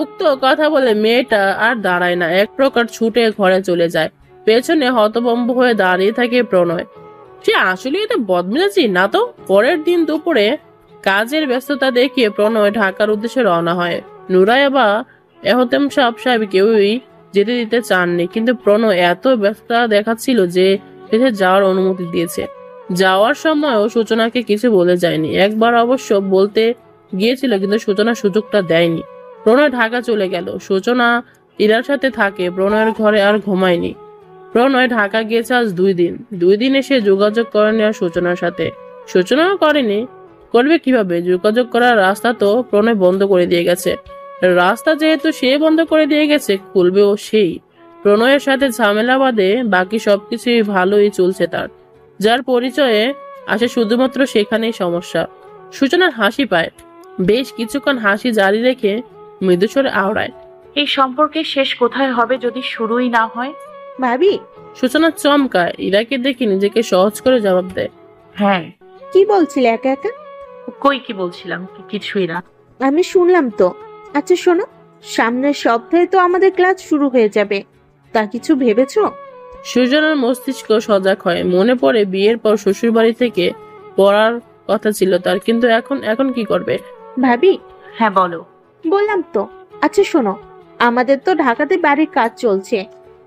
উক্ত কথা বলে মেয়েটা আর দাঁড়ায় না, এক প্রকার ছুটে ঘরে চলে যায়। পেছনে হতভম্ব হয়ে দাঁড়িয়ে থাকে প্রণয়। সে আসলে এত বদমেজাজি না তো। পরের দিন দুপুরে কাজের ব্যস্ততা দেখিয়ে প্রণয় ঢাকার উদ্দেশ্যে রওনা হয়। নুরায়া বা এহতেম সাহেব কেউই যেতে দিতে চাননি, কিন্তু প্রণয় এত ব্যস্ততা দেখাচ্ছিল যে দেশে যাওয়ার অনুমতি দিয়েছে। যাওয়ার সময়ও সূচনাকে কিছু বলে যায়নি। একবার অবশ্য বলতে গিয়েছিল, কিন্তু সূচনা সুযোগটা দেয়নি। প্রণয় ঢাকা চলে গেল। সূচনা ইরার সাথে থাকে। প্রণয়ের ঘরে আর ঘুমায়নি। প্রণয় ঢাকা গিয়েছে আজ 2 দিন। 2 দিনে সে যোগাযোগ করেনি আর সূচনার সাথে। সূচনাও করেনি। করবে কিভাবে? যোগাযোগ করার রাস্তা তো প্রণয় বন্ধ করে দিয়ে গেছে। রাস্তা যেহেতু সে বন্ধ করে দিয়ে গেছে, খুলবেও সেই। প্রণয়ের সাথে ঝামেলা বাদে বাকি সবকিছুই ভালোই চলছে তার। যার পরিচয়ে আসে শুধুমাত্র সেখানেই সমস্যা। সূচনার হাসি পায়। বেশ কিছুক্ষণ হাসি জারি রেখে মৃদুস্বরে আওড়ায়, এই সম্পর্কের শেষ কোথায় হবে যদি শুরুই না হয়? ভাবি, সূচনা চমকায়। ইরাকে দেখে নিজেকে সহজ করে জবাব দেয়, হ্যাঁ। কি বলছিলে একা একা? কই কি বলছিলাম? কিছুই না। আমি শুনলাম তো। আচ্ছা শোনো, সামনের সপ্তাহে তো আমাদের ক্লাস শুরু হয়ে যাবে, তা কিছু ভেবেছো? সূচনার মস্তিষ্ক সজাগ হয়। মনে পড়ে বিয়ের পর শ্বশুর বাড়ি থেকে পড়ার কথা ছিল তার, কিন্তু এখন কি করবে? ভাবি, হ্যাঁ বলো। বললাম তো। আচ্ছা শোনো, আমাদের তো ঢাকাতে বাড়ির কাজ চলছে,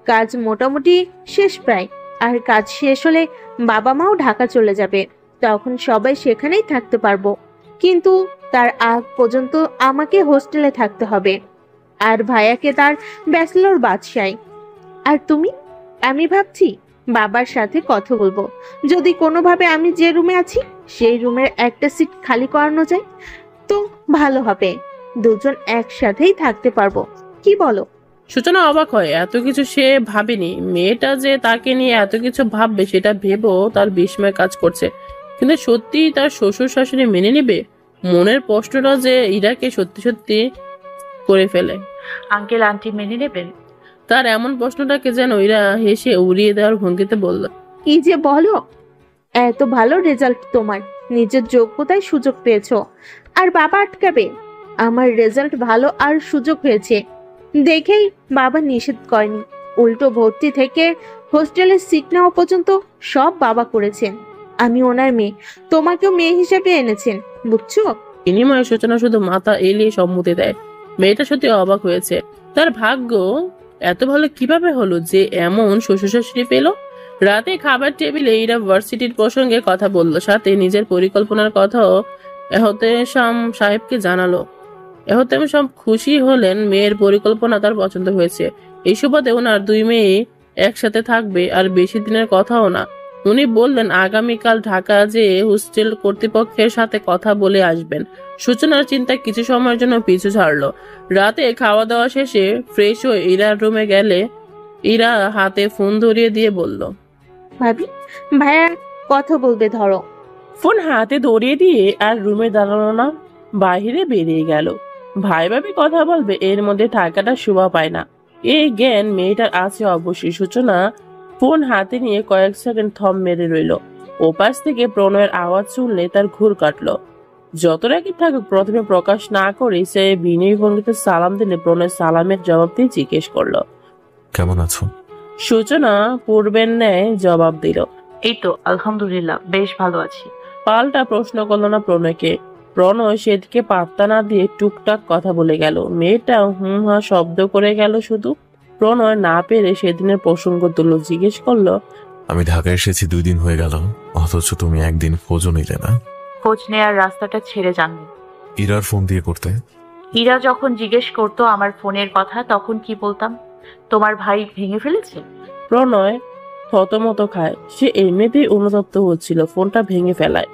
কাজ মোটামুটি শেষ প্রায়। আর কাজ শেষ হলে বাবা মাও ঢাকা চলে যাবে, তখন সবাই সেখানেই থাকতে পারবো। কিন্তু তার আগ পর্যন্ত আমাকে হোস্টেলে থাকতে হবে, আর ভাইয়াকে তার ব্যাচেলর বাদশাই। আর তুমি? আমি ভাবছি বাবার সাথে কথা বলবো, যদি কোনোভাবে আমি যে রুমে আছি সেই রুমের একটা সিট খালি করানো যায় তো ভালো হবে, দুজন একসাথেই থাকতে পারবো। কি বলো? সূচনা অবাক হয়, এত কিছু সে ভাবেনি। মেয়েটা যে তাকে নিয়ে এত কিছু ভাববে সেটা ভেবেও তার বিস্ময় কাজ করছে। কিন্তু সত্যি তার শ্বশুর শাশুড়ি মেনে নেবে? মনের প্রশ্নটা যে ইরাকে সত্যি সত্যি করে ফেলে। আঙ্কেল আন্টি মেনে নেবেন? তার এমন প্রশ্নটাকে যেন ইরা হেসে উড়িয়ে দেওয়ার ভঙ্গিতে বলল, কি যে বলো, এত ভালো রেজাল্ট তোমার, নিজের যোগ্যতায় সুযোগ পেয়েছো, আর বাবা আটকাবে? আমার রেজাল্ট ভালো আর সুযোগ হয়েছে দেখেই বাবা নিষেধ করেনি, উল্টো ভর্তি থেকে হোস্টেলের সিট নেওয়া পর্যন্ত সব বাবা করেছেন। আমি ওনার মেয়ে, তোমাকেও মেয়ে হিসেবে এনেছেন, বুঝছো? বিনিময়ে সূচনা শুধু মাথা এলিয়ে সম্মতি দেয়। মেয়েটা সত্যি অবাক হয়েছে। তার ভাগ্য এত ভালো কিভাবে হলো যে এমন শ্বশুর শাশুড়ি পেল। রাতে খাবার টেবিলে ইরা ভার্সিটির প্রসঙ্গে কথা বলল, সাথে নিজের পরিকল্পনার কথাও এহতেশাম সাহেবকে জানালো। এহতেশাম খুশি হলেন, মেয়ের পরিকল্পনা তার পছন্দ হয়েছে। এই সুবাদে ওনার দুই মেয়ে একসাথে থাকবে, আর বেশি দিনের কথাও না। উনি বললেন আগামীকাল ঢাকা যে হোস্টেল কর্তৃপক্ষের সাথে কথা বলে আসবেন। সূচনার চিন্তা কিছু সময়ের জন্য পিছু ছাড়লো। রাতে খাওয়া দাওয়া শেষে ফ্রেশ হয়ে ইরার রুমে গেলে ইরা হাতে ফোন ধরিয়ে দিয়ে বলল, ভাবি, ভাইয়া কথা বলবে, ধরো। ফোন হাতে ধরিয়ে দিয়ে আর রুমে দাঁড়ালো না, বাহিরে বেরিয়ে গেল। ভাই ভাবি কথা বলবে, এর মধ্যে থাকাটা শোভা পায় না। এই জ্ঞান মেয়েটার আছে অবশ্যই। সূচনা ফোন হাতে নিয়ে কয়েক সেকেন্ড থম মেরে রইল। ওপাশ থেকে প্রণয়ের আওয়াজ শুনলে তার ঘুর কাটলো। যত রাগি থাকুক, প্রথমে প্রকাশ না করে সে বিনয়ী ভঙ্গিতে সালাম দিলে প্রণয় সালামের জবাব দিয়ে জিজ্ঞেস করলো, কেমন আছো? সূচনা পূর্বের ন্যায় জবাব দিল, এই তো আলহামদুলিল্লাহ, বেশ ভালো আছি। পাল্টা প্রশ্ন করলো না প্রণয়কে। প্রণয় সেদিকে পাত্তা না দিয়ে টুকটাক কথা বলে গেল। মেয়েটা হুম হা শব্দ করে গেল শুধু। প্রণয় না পেরে সেদিনের প্রসঙ্গ তুলল, জিজ্ঞেস করলো, আমি ঢাকায় এসেছি 2 দিন হয়ে গেল, অথচ তুমি একদিন খোঁজও নিলে না। খোঁজ নেয়ার রাস্তাটা ছেড়ে যাননি। ইরার ফোন দিয়ে করতে। ইরা যখন জিজ্ঞেস করতো আমার ফোনের কথা, তখন কি বলতাম? তোমার ভাই ভেঙে ফেলেছে? প্রণয় থতমত খায়। সে এমনিতেই অনুতপ্ত হচ্ছিল ফোনটা ভেঙে ফেলায়।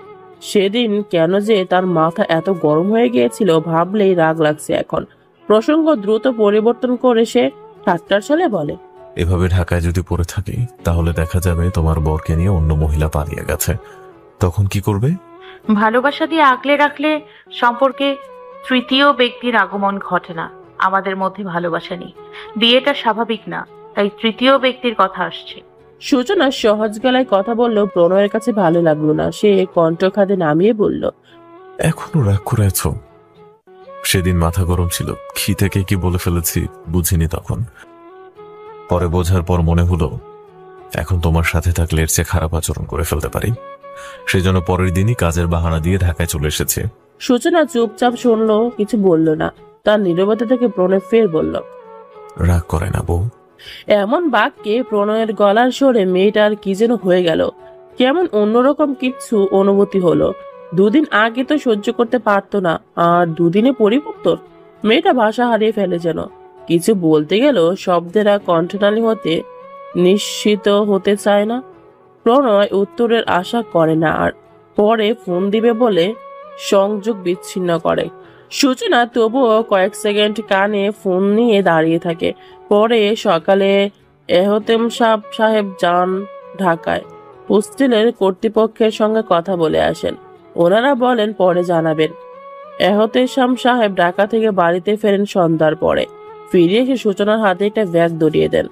সেদিন কেন যে তার মাথা এত গরম হয়ে গিয়েছিল ভাবলেই রাগ লাগছে এখন। প্রসঙ্গ দ্রুত পরিবর্তন করে সে ঠাট্টার ছলে বলে, এভাবে ঢাকায় যদি পড়ে থাকি তাহলে দেখা যাবে তোমার বরকে নিয়ে অন্য মহিলা পালিয়ে গেছে, তখন কি করবে? ভালোবাসা দিয়ে আগলে রাখলে সম্পর্কে তৃতীয় ব্যক্তির আগমন ঘটে না। আমাদের মধ্যে ভালোবাসা নেই, বিয়েটা স্বাভাবিক না, তাই তৃতীয় ব্যক্তির কথা আসছে। সূচনা সহজ গলায় কথা বললেও প্রণয়ের কাছে ভালো লাগলো না। সে কণ্ঠ খাদে নামিয়ে বলল, এখনো রাগ করে আছো? সেদিন মাথা গরম ছিল, কি থেকে কি বলে ফেলেছি বুঝিনি তখন। পরে বোঝার পর মনে হলো এখন তোমার সাথে থাকলে এর চেয়ে খারাপ আচরণ করে ফেলতে পারি। সেজন্য পরের দিনই কাজের বাহানা দিয়ে ঢাকায় চলে এসেছে। সূচনা চুপচাপ শুনলো, কিছু বলল না। তার নীরবতা থেকে প্রণয় ফের বলল, রাগ করে না বউ। এমন বাক্যে প্রণয়ের গলার স্বরে মেয়েটার কি যেন হয়ে গেল। কেমন অন্যরকম কিছু অনুভূতি হলো। 2 দিন আগে তো সহ্য করতে পারতো না, আর 2 দিনে পরিবর্তন। মেয়েটা ভাষা হারিয়ে ফেলে যেন। কিছু বলতে গেল শব্দেরা কণ্ঠনালী হতে নিশ্চিত হতে চায় না। প্রণয় উত্তরের আশা করে না, আর পরে ফোন দিবে বলে সংযোগ বিচ্ছিন্ন করে। সূচনা তবুও কয়েক সেকেন্ড কানে ফোন নিয়ে দাঁড়িয়ে থাকে। পরে সকালে এহতেশাম সাহেব যান ঢাকায়। হোস্টেলের কর্তৃপক্ষের সঙ্গে কথা বলে আসেন। ওনারা বলেন পরে জানাবেন। এহতেশাম সাহেব ঢাকা থেকে বাড়িতে ফেরেন সন্ধ্যার পরে। ফিরে এসে সূচনার হাতে একটা ব্যাগ ধরিয়ে দেন,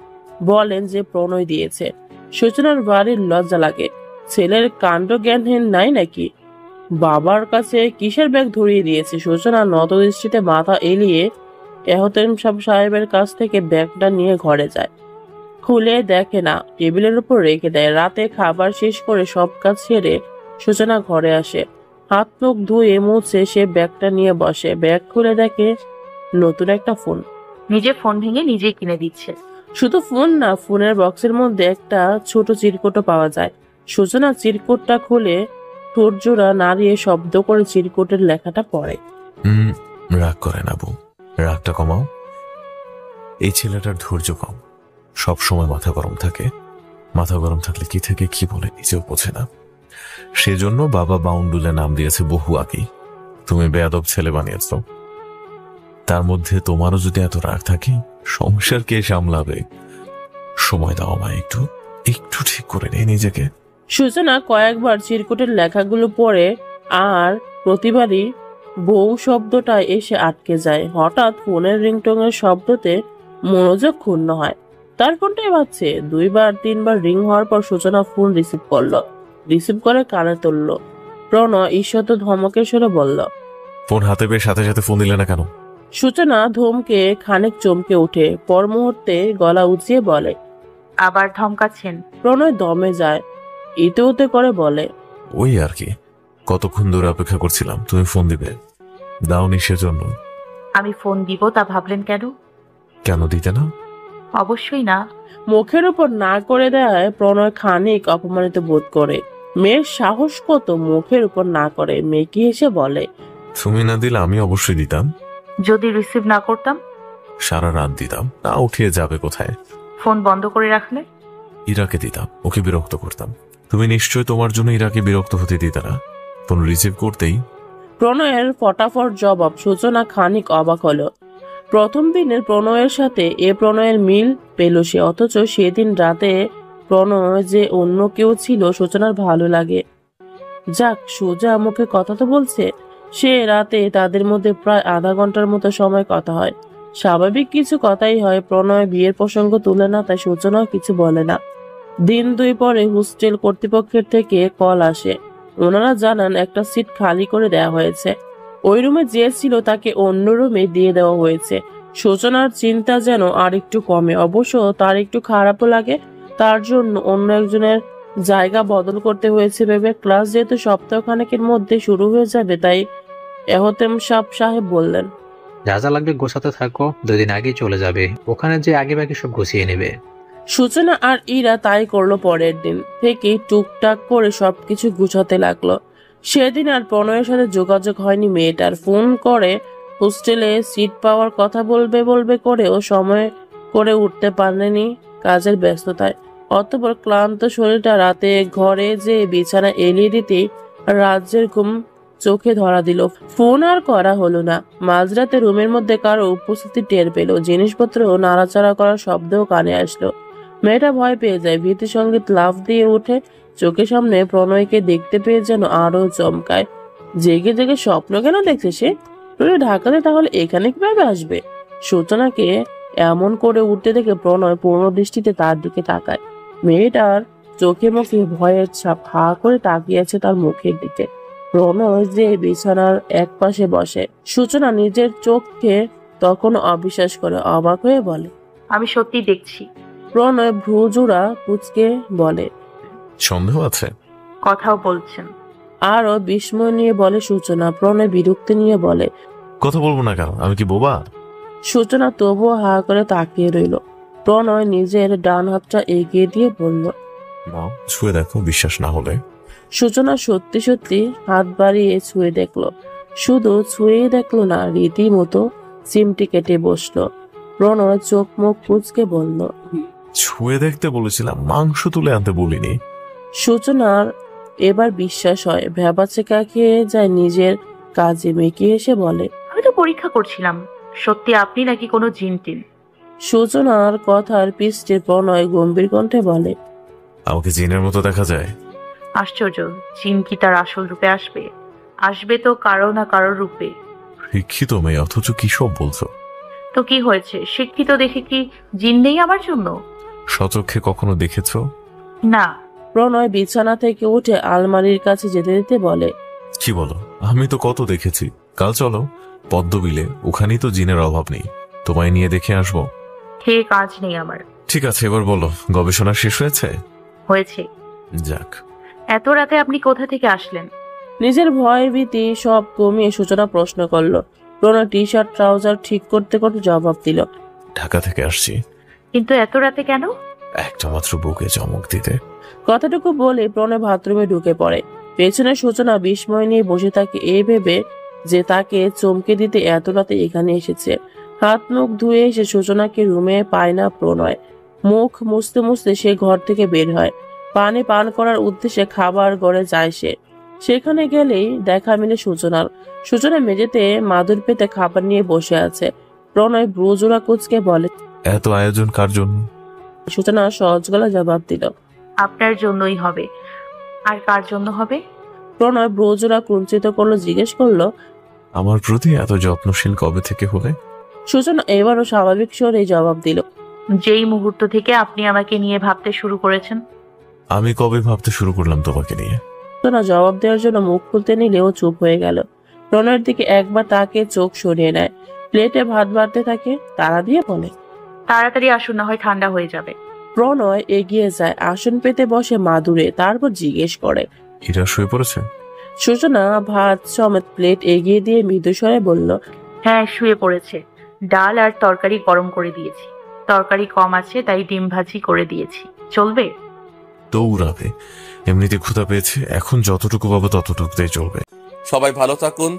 বলেন যে প্রণয় দিয়েছে। সূচনার বাড়ির লজ্জা লাগে। ছেলের কাণ্ড জ্ঞানহীন নাই নাকি? বাবার কাছে কিসের ব্যাগ ধরিয়ে দিয়েছে? সূচনা নত দৃষ্টিতে মাথা এলিয়ে এহতেশাম সাহেবের কাছ থেকে ব্যাগটা নিয়ে ঘরে যায়। খুলে দেখে না, টেবিলের উপর রেখে দেয়। রাতে খাবার শেষ করে সব কাজ সেরে সূচনা ঘরে আসে। হাত মুখ ধুয়ে মুছে সে ব্যাগটা নিয়ে বসে। ব্যাগ খুলে দেখে নতুন একটা ফোন। নিজে ফোন ভেঙে নিজেই কিনে দিচ্ছে। শুধু ফোন না, ফোনের বক্সের মধ্যে একটা ছোট চিরকুটও পাওয়া যায়। সূচনা চিরকুটটা খুলে ঠোঁট জোড়া নাড়িয়ে শব্দ করে চিরকুটের লেখাটা পড়ে। রাগ করে না বউ, রাগটা কমাও। এই ছেলেটার ধৈর্য কম, সব সময় মাথা গরম থাকে। মাথা গরম থাকলে কি থেকে কি বলে নিজেও বোঝে না। সেজন্য বাবা বাউন্ডুলে নাম দিয়েছে বহু আগেই। তুমি বেয়াদব ছেলে বানিয়েছ। তার মধ্যে তোমারও যদি এত রাগ থাকে, সংসার কে সামলাবে? সময় দাও আমায়, একটু একটু ঠিক করে নেই নিজেকে। সূচনা কয়েকবার চিরকুটের লেখাগুলো পড়ে, আর প্রতিবারই বউ শব্দটা এসে আটকে যায়। হঠাৎ ফোনের রিংটংয়ের শব্দতে মনোযোগ ক্ষুণ্ণ হয়। তার ফোনটাই বাজছে। 2-3বার রিং হওয়ার পর সূচনা ফোন রিসিভ করলো। রিসিভ করে কানে তুলল। প্রণয় ঈষৎ ধমকের সুরে বলল, ফোন হাতে পেয়ে সাথে সাথে ফোন দিলে না কেন? সূচনা ধমকে খানিক চমকে ওঠে, পর মুহূর্তে গলা উঁচিয়ে বলে, আবার ধমকাচ্ছেন? প্রণয় দমে যায়, ইতে উতে করে বলে, ওই আর কি, কতক্ষণ ধরে অপেক্ষা করছিলাম তুমি ফোন দিবে, দাওনি সেজন্য। আমি ফোন দিব তা ভাবলেন কেন? কেন দিতে না? অবশ্যই না। মুখের উপর না করে দেয় প্রণয় খানিক অপমানিত বোধ করে। মেয়ের সাহস কত মুখের উপর না করে। মেয়েকে এসে বলে, তুমি না দিলে আমি অবশ্যই দিতাম। যদি রিসিভ না করতাম? সারা রাত দিতাম, না উঠিয়ে যাবে কোথায়। ফোন বন্ধ করে রাখলে? ইরাকে দিতাম, ওকে বিরক্ত করতাম। তুমি নিশ্চয় তোমার জন্য ইরাকে বিরক্ত হতে দিতে না, ফোন রিসিভ করতেই। প্রণয়ের ফটাফট জবাব সূচনা খানিক অবাক হলো। প্রথম দিনের প্রণয়ের সাথে এ প্রণয়ের মিল পেল সে, অথচ সেদিন রাতে প্রণয় যে অন্য কেউ ছিল সূচনার ভালো লাগে। যাক, সোজা মুখে কথা তো বলছে। সে রাতে তাদের মধ্যে প্রায় আধা ঘন্টার মতো সময় কথা হয়। স্বাভাবিক কিছু কথাই হয়। প্রণয় বিয়ের প্রসঙ্গ তুলে না, তাই সূচনাও কিছু বলে না। দিন 2 পরে হোস্টেল কর্তৃপক্ষের থেকে কল আসে। ওনারা জানান একটা সিট খালি করে দেওয়া হয়েছে। ওই রুমে যে ছিল তাকে অন্য রুমে দিয়ে দেওয়া হয়েছে। সূচনার চিন্তা যেন আর একটু কমে। অবশ্য তার একটু খারাপও লাগে। তার জন্য অন্য একজনের জায়গা বদল করতে হয়েছে ভেবে। ক্লাস যেহেতু সপ্তাহখানেকের মধ্যে শুরু হয়ে যাবে, তাই এহতেম সাহেব বললেন, যা যা লাগবে গোছাতে থাকো, 2 দিন আগেই চলে যাবে। ওখানে যে আগে বাকি সব গুছিয়ে নেবে। সূচনা আর ইরা তাই করলো। পরের দিন থেকে টুকটাক করে সবকিছু গুছাতে লাগলো। সেদিন আর প্রণয়ের সাথে যোগাযোগ হয়নি মেয়েটার। ফোন করে হোস্টেলে সিট পাওয়ার কথা বলবে করেও সময় করে উঠতে পারেনি কাজের ব্যস্ততায়। অতঃপর ক্লান্ত শরীরটা রাতে ঘরে যে বিছানা এলিয়ে দিতেই রাজ্যের ঘুম চোখে ধরা দিল। ফোন আর করা হলো না। মাঝরাতে রুমের মধ্যে কারো উপস্থিতি টের পেল। জিনিসপত্র নাড়াচাড়া করার শব্দও কানে আসলো। মেয়েটা ভয় পেয়ে যায়। ভীতি সঙ্গীত লাফ দিয়ে উঠে চোখের সামনে প্রণয়কে দেখতে পেয়ে যেন আরো চমকায়। জেগে জেগে স্বপ্ন কেন দেখছে সে? ঢাকাতে তাহলে এখানে কিভাবে আসবে? সূচনাকে এমন করে উঠতে দেখে প্রণয় পূর্ণ দৃষ্টিতে তার দিকে তাকায়। মেয়েটার চোখে মুখে ভয়ের ছাপ। হা করে তাকিয়েছে তার মুখের দিকে। প্রণয় যে বিছানার এক পাশে বসে। সূচনা নিজের চোখকে তখন অবিশ্বাস করে, অবাক হয়ে বলে, আমি সত্যি দেখছি। প্রণয় ভ্রুজোড়া কুঁচকে বলে, সন্দেহ আছে? কথাও বলছেন? আরো বিস্ময় নিয়ে বলে সূচনা। প্রণয় বিরক্তি নিয়ে বলে, কথা বলবো না কেন, আমি কি বোবা? সূচনা তবুও হা করে তাকিয়ে রইল। প্রণয় নিজের ডান হাতটা এগিয়ে দিয়ে বলল, নাও ছুঁয়ে দেখো, বিশ্বাস না হলে। সূচনা সত্যি সত্যি হাত বাড়িয়ে ছুঁয়ে দেখলো। শুধু ছুঁয়েই দেখলো না, রীতিমতো চিমটি কেটে বসলো। প্রণয় চোখ মুখ কুঁচকে বলল, ছুঁয়ে দেখতে বলেছিলাম, মাংস তুলে আনতে বলিনি। সূচনার এবার বিশ্বাস হয়। ভ্যাবাচেকা খেয়ে যায় নিজের কাজে। মেকি এসে বলে, আমি তো পরীক্ষা করছিলাম সত্যি আপনি নাকি কোনো জিন টিন। সূচনার কথার পৃষ্ঠে প্রণয় গম্ভীর কণ্ঠে বলে, আমাকে জিনের মতো দেখা যায়? আশ্চর্য, জিন কি তার আসল রূপে আসবে? আসবে তো কারো না কারোর রূপে। শিক্ষিত মেয়ে, অথচ কি সব বলছো? তো কি হয়েছে? শিক্ষিত দেখে কি জিন নেই আমার জন্য? সচক্ষে কখনো দেখেছো? না। প্রণয় বিছানা থেকে উঠে আলমারির কাছে যেতে যেতে বলে, কি বলো? আমি তো কত দেখেছি। কাল চলো পদ্মবিলে, ওখানেই তো জিনের অভাব নেই। তোমায় নিয়ে দেখে আসবো। খেয়ে কাজ নেই আমার। ঠিক আছে, এবার বলো, গবেষণা শেষ হয়েছে? হয়েছে। যাক। এত রাতে আপনি কোথা থেকে আসলেন? নিজের ভয় ভীতি সব কমিয়ে সূচনা প্রশ্ন করলো, প্রণয় টি শার্ট ট্রাউজার ঠিক করতে করতে জবাব দিল। ঢাকা থেকে আসছি কিন্তু এত রাতে কেন? একটা মাত্র বুকে চমক দিতে। কথাটুকু বলে প্রণয় বাথরুমে ঢুকে পড়ে। পেছনে সূচনা বিস্ময় নিয়ে বসে থাকে এই ভেবে যে তাকে চমকে দিতে এত রাতে এখানে এসেছে। হাত মুখ ধুয়ে এসে সূচনাকে রুমে পায় না প্রণয়। মুখ মুছতে মুছতে সে ঘর থেকে বের হয়। পানি পান করার উদ্দেশ্যে খাবার ঘরে যায় সে। সেখানে গেলেই দেখা মিলে সূচনার। সূচনা মেঝেতে মাদুর পেতে খাবার নিয়ে বসে আছে। প্রণয় ব্রুজোড়া কুচকে বলে, এত আয়োজন কার জন্য? সূচনা সহজ গলা জবাব দিল, আপনার জন্যই হবে। আর কার জন্য হবে? প্রণয় ব্রুজোড়া কুঞ্চিত করলো, জিজ্ঞেস করলো, আমার প্রতি এত যত্নশীল কবে থেকে হলে? সূচনা এবারও স্বাভাবিক স্বরে জবাব দিল, যেই মুহূর্ত থেকে আপনি আমাকে নিয়ে ভাবতে শুরু করেছেন। আমি কবে ভাবতে শুরু করলাম তোমাকে নিয়ে? সূচনা জবাব দেওয়ার জন্য মুখ খুলতে নিলেও চুপ হয়ে গেল। প্রণয়ের দিকে একবার তাকে চোখ সরিয়ে নেয়। প্লেটে ভাত বাড়তে থাকে, তাড়া দিয়ে বলে, তাড়াতাড়ি আসুন, না হয় ঠান্ডা হয়ে যাবে। প্রণয় এগিয়ে যায়, আসন পেতে বসে মাদুরে, তারপর জিজ্ঞেস করে, হীরা শুয়ে পড়েছে? সূচনা ভাত সমেত প্লেট এগিয়ে দিয়ে মৃদু স্বরে বলল, হ্যাঁ, শুয়ে পড়েছে। ডাল আর তরকারি গরম করে দিয়েছি। তরকারি কম আছে, তাই ডিম ভাজি করে দিয়েছি। চলবে? দৌড়াবে, এমনিতে ক্ষুধা পেয়েছে, এখন যতটুকু পাবো ততটুকুতেই চলবে। সবাই ভালো থাকুন।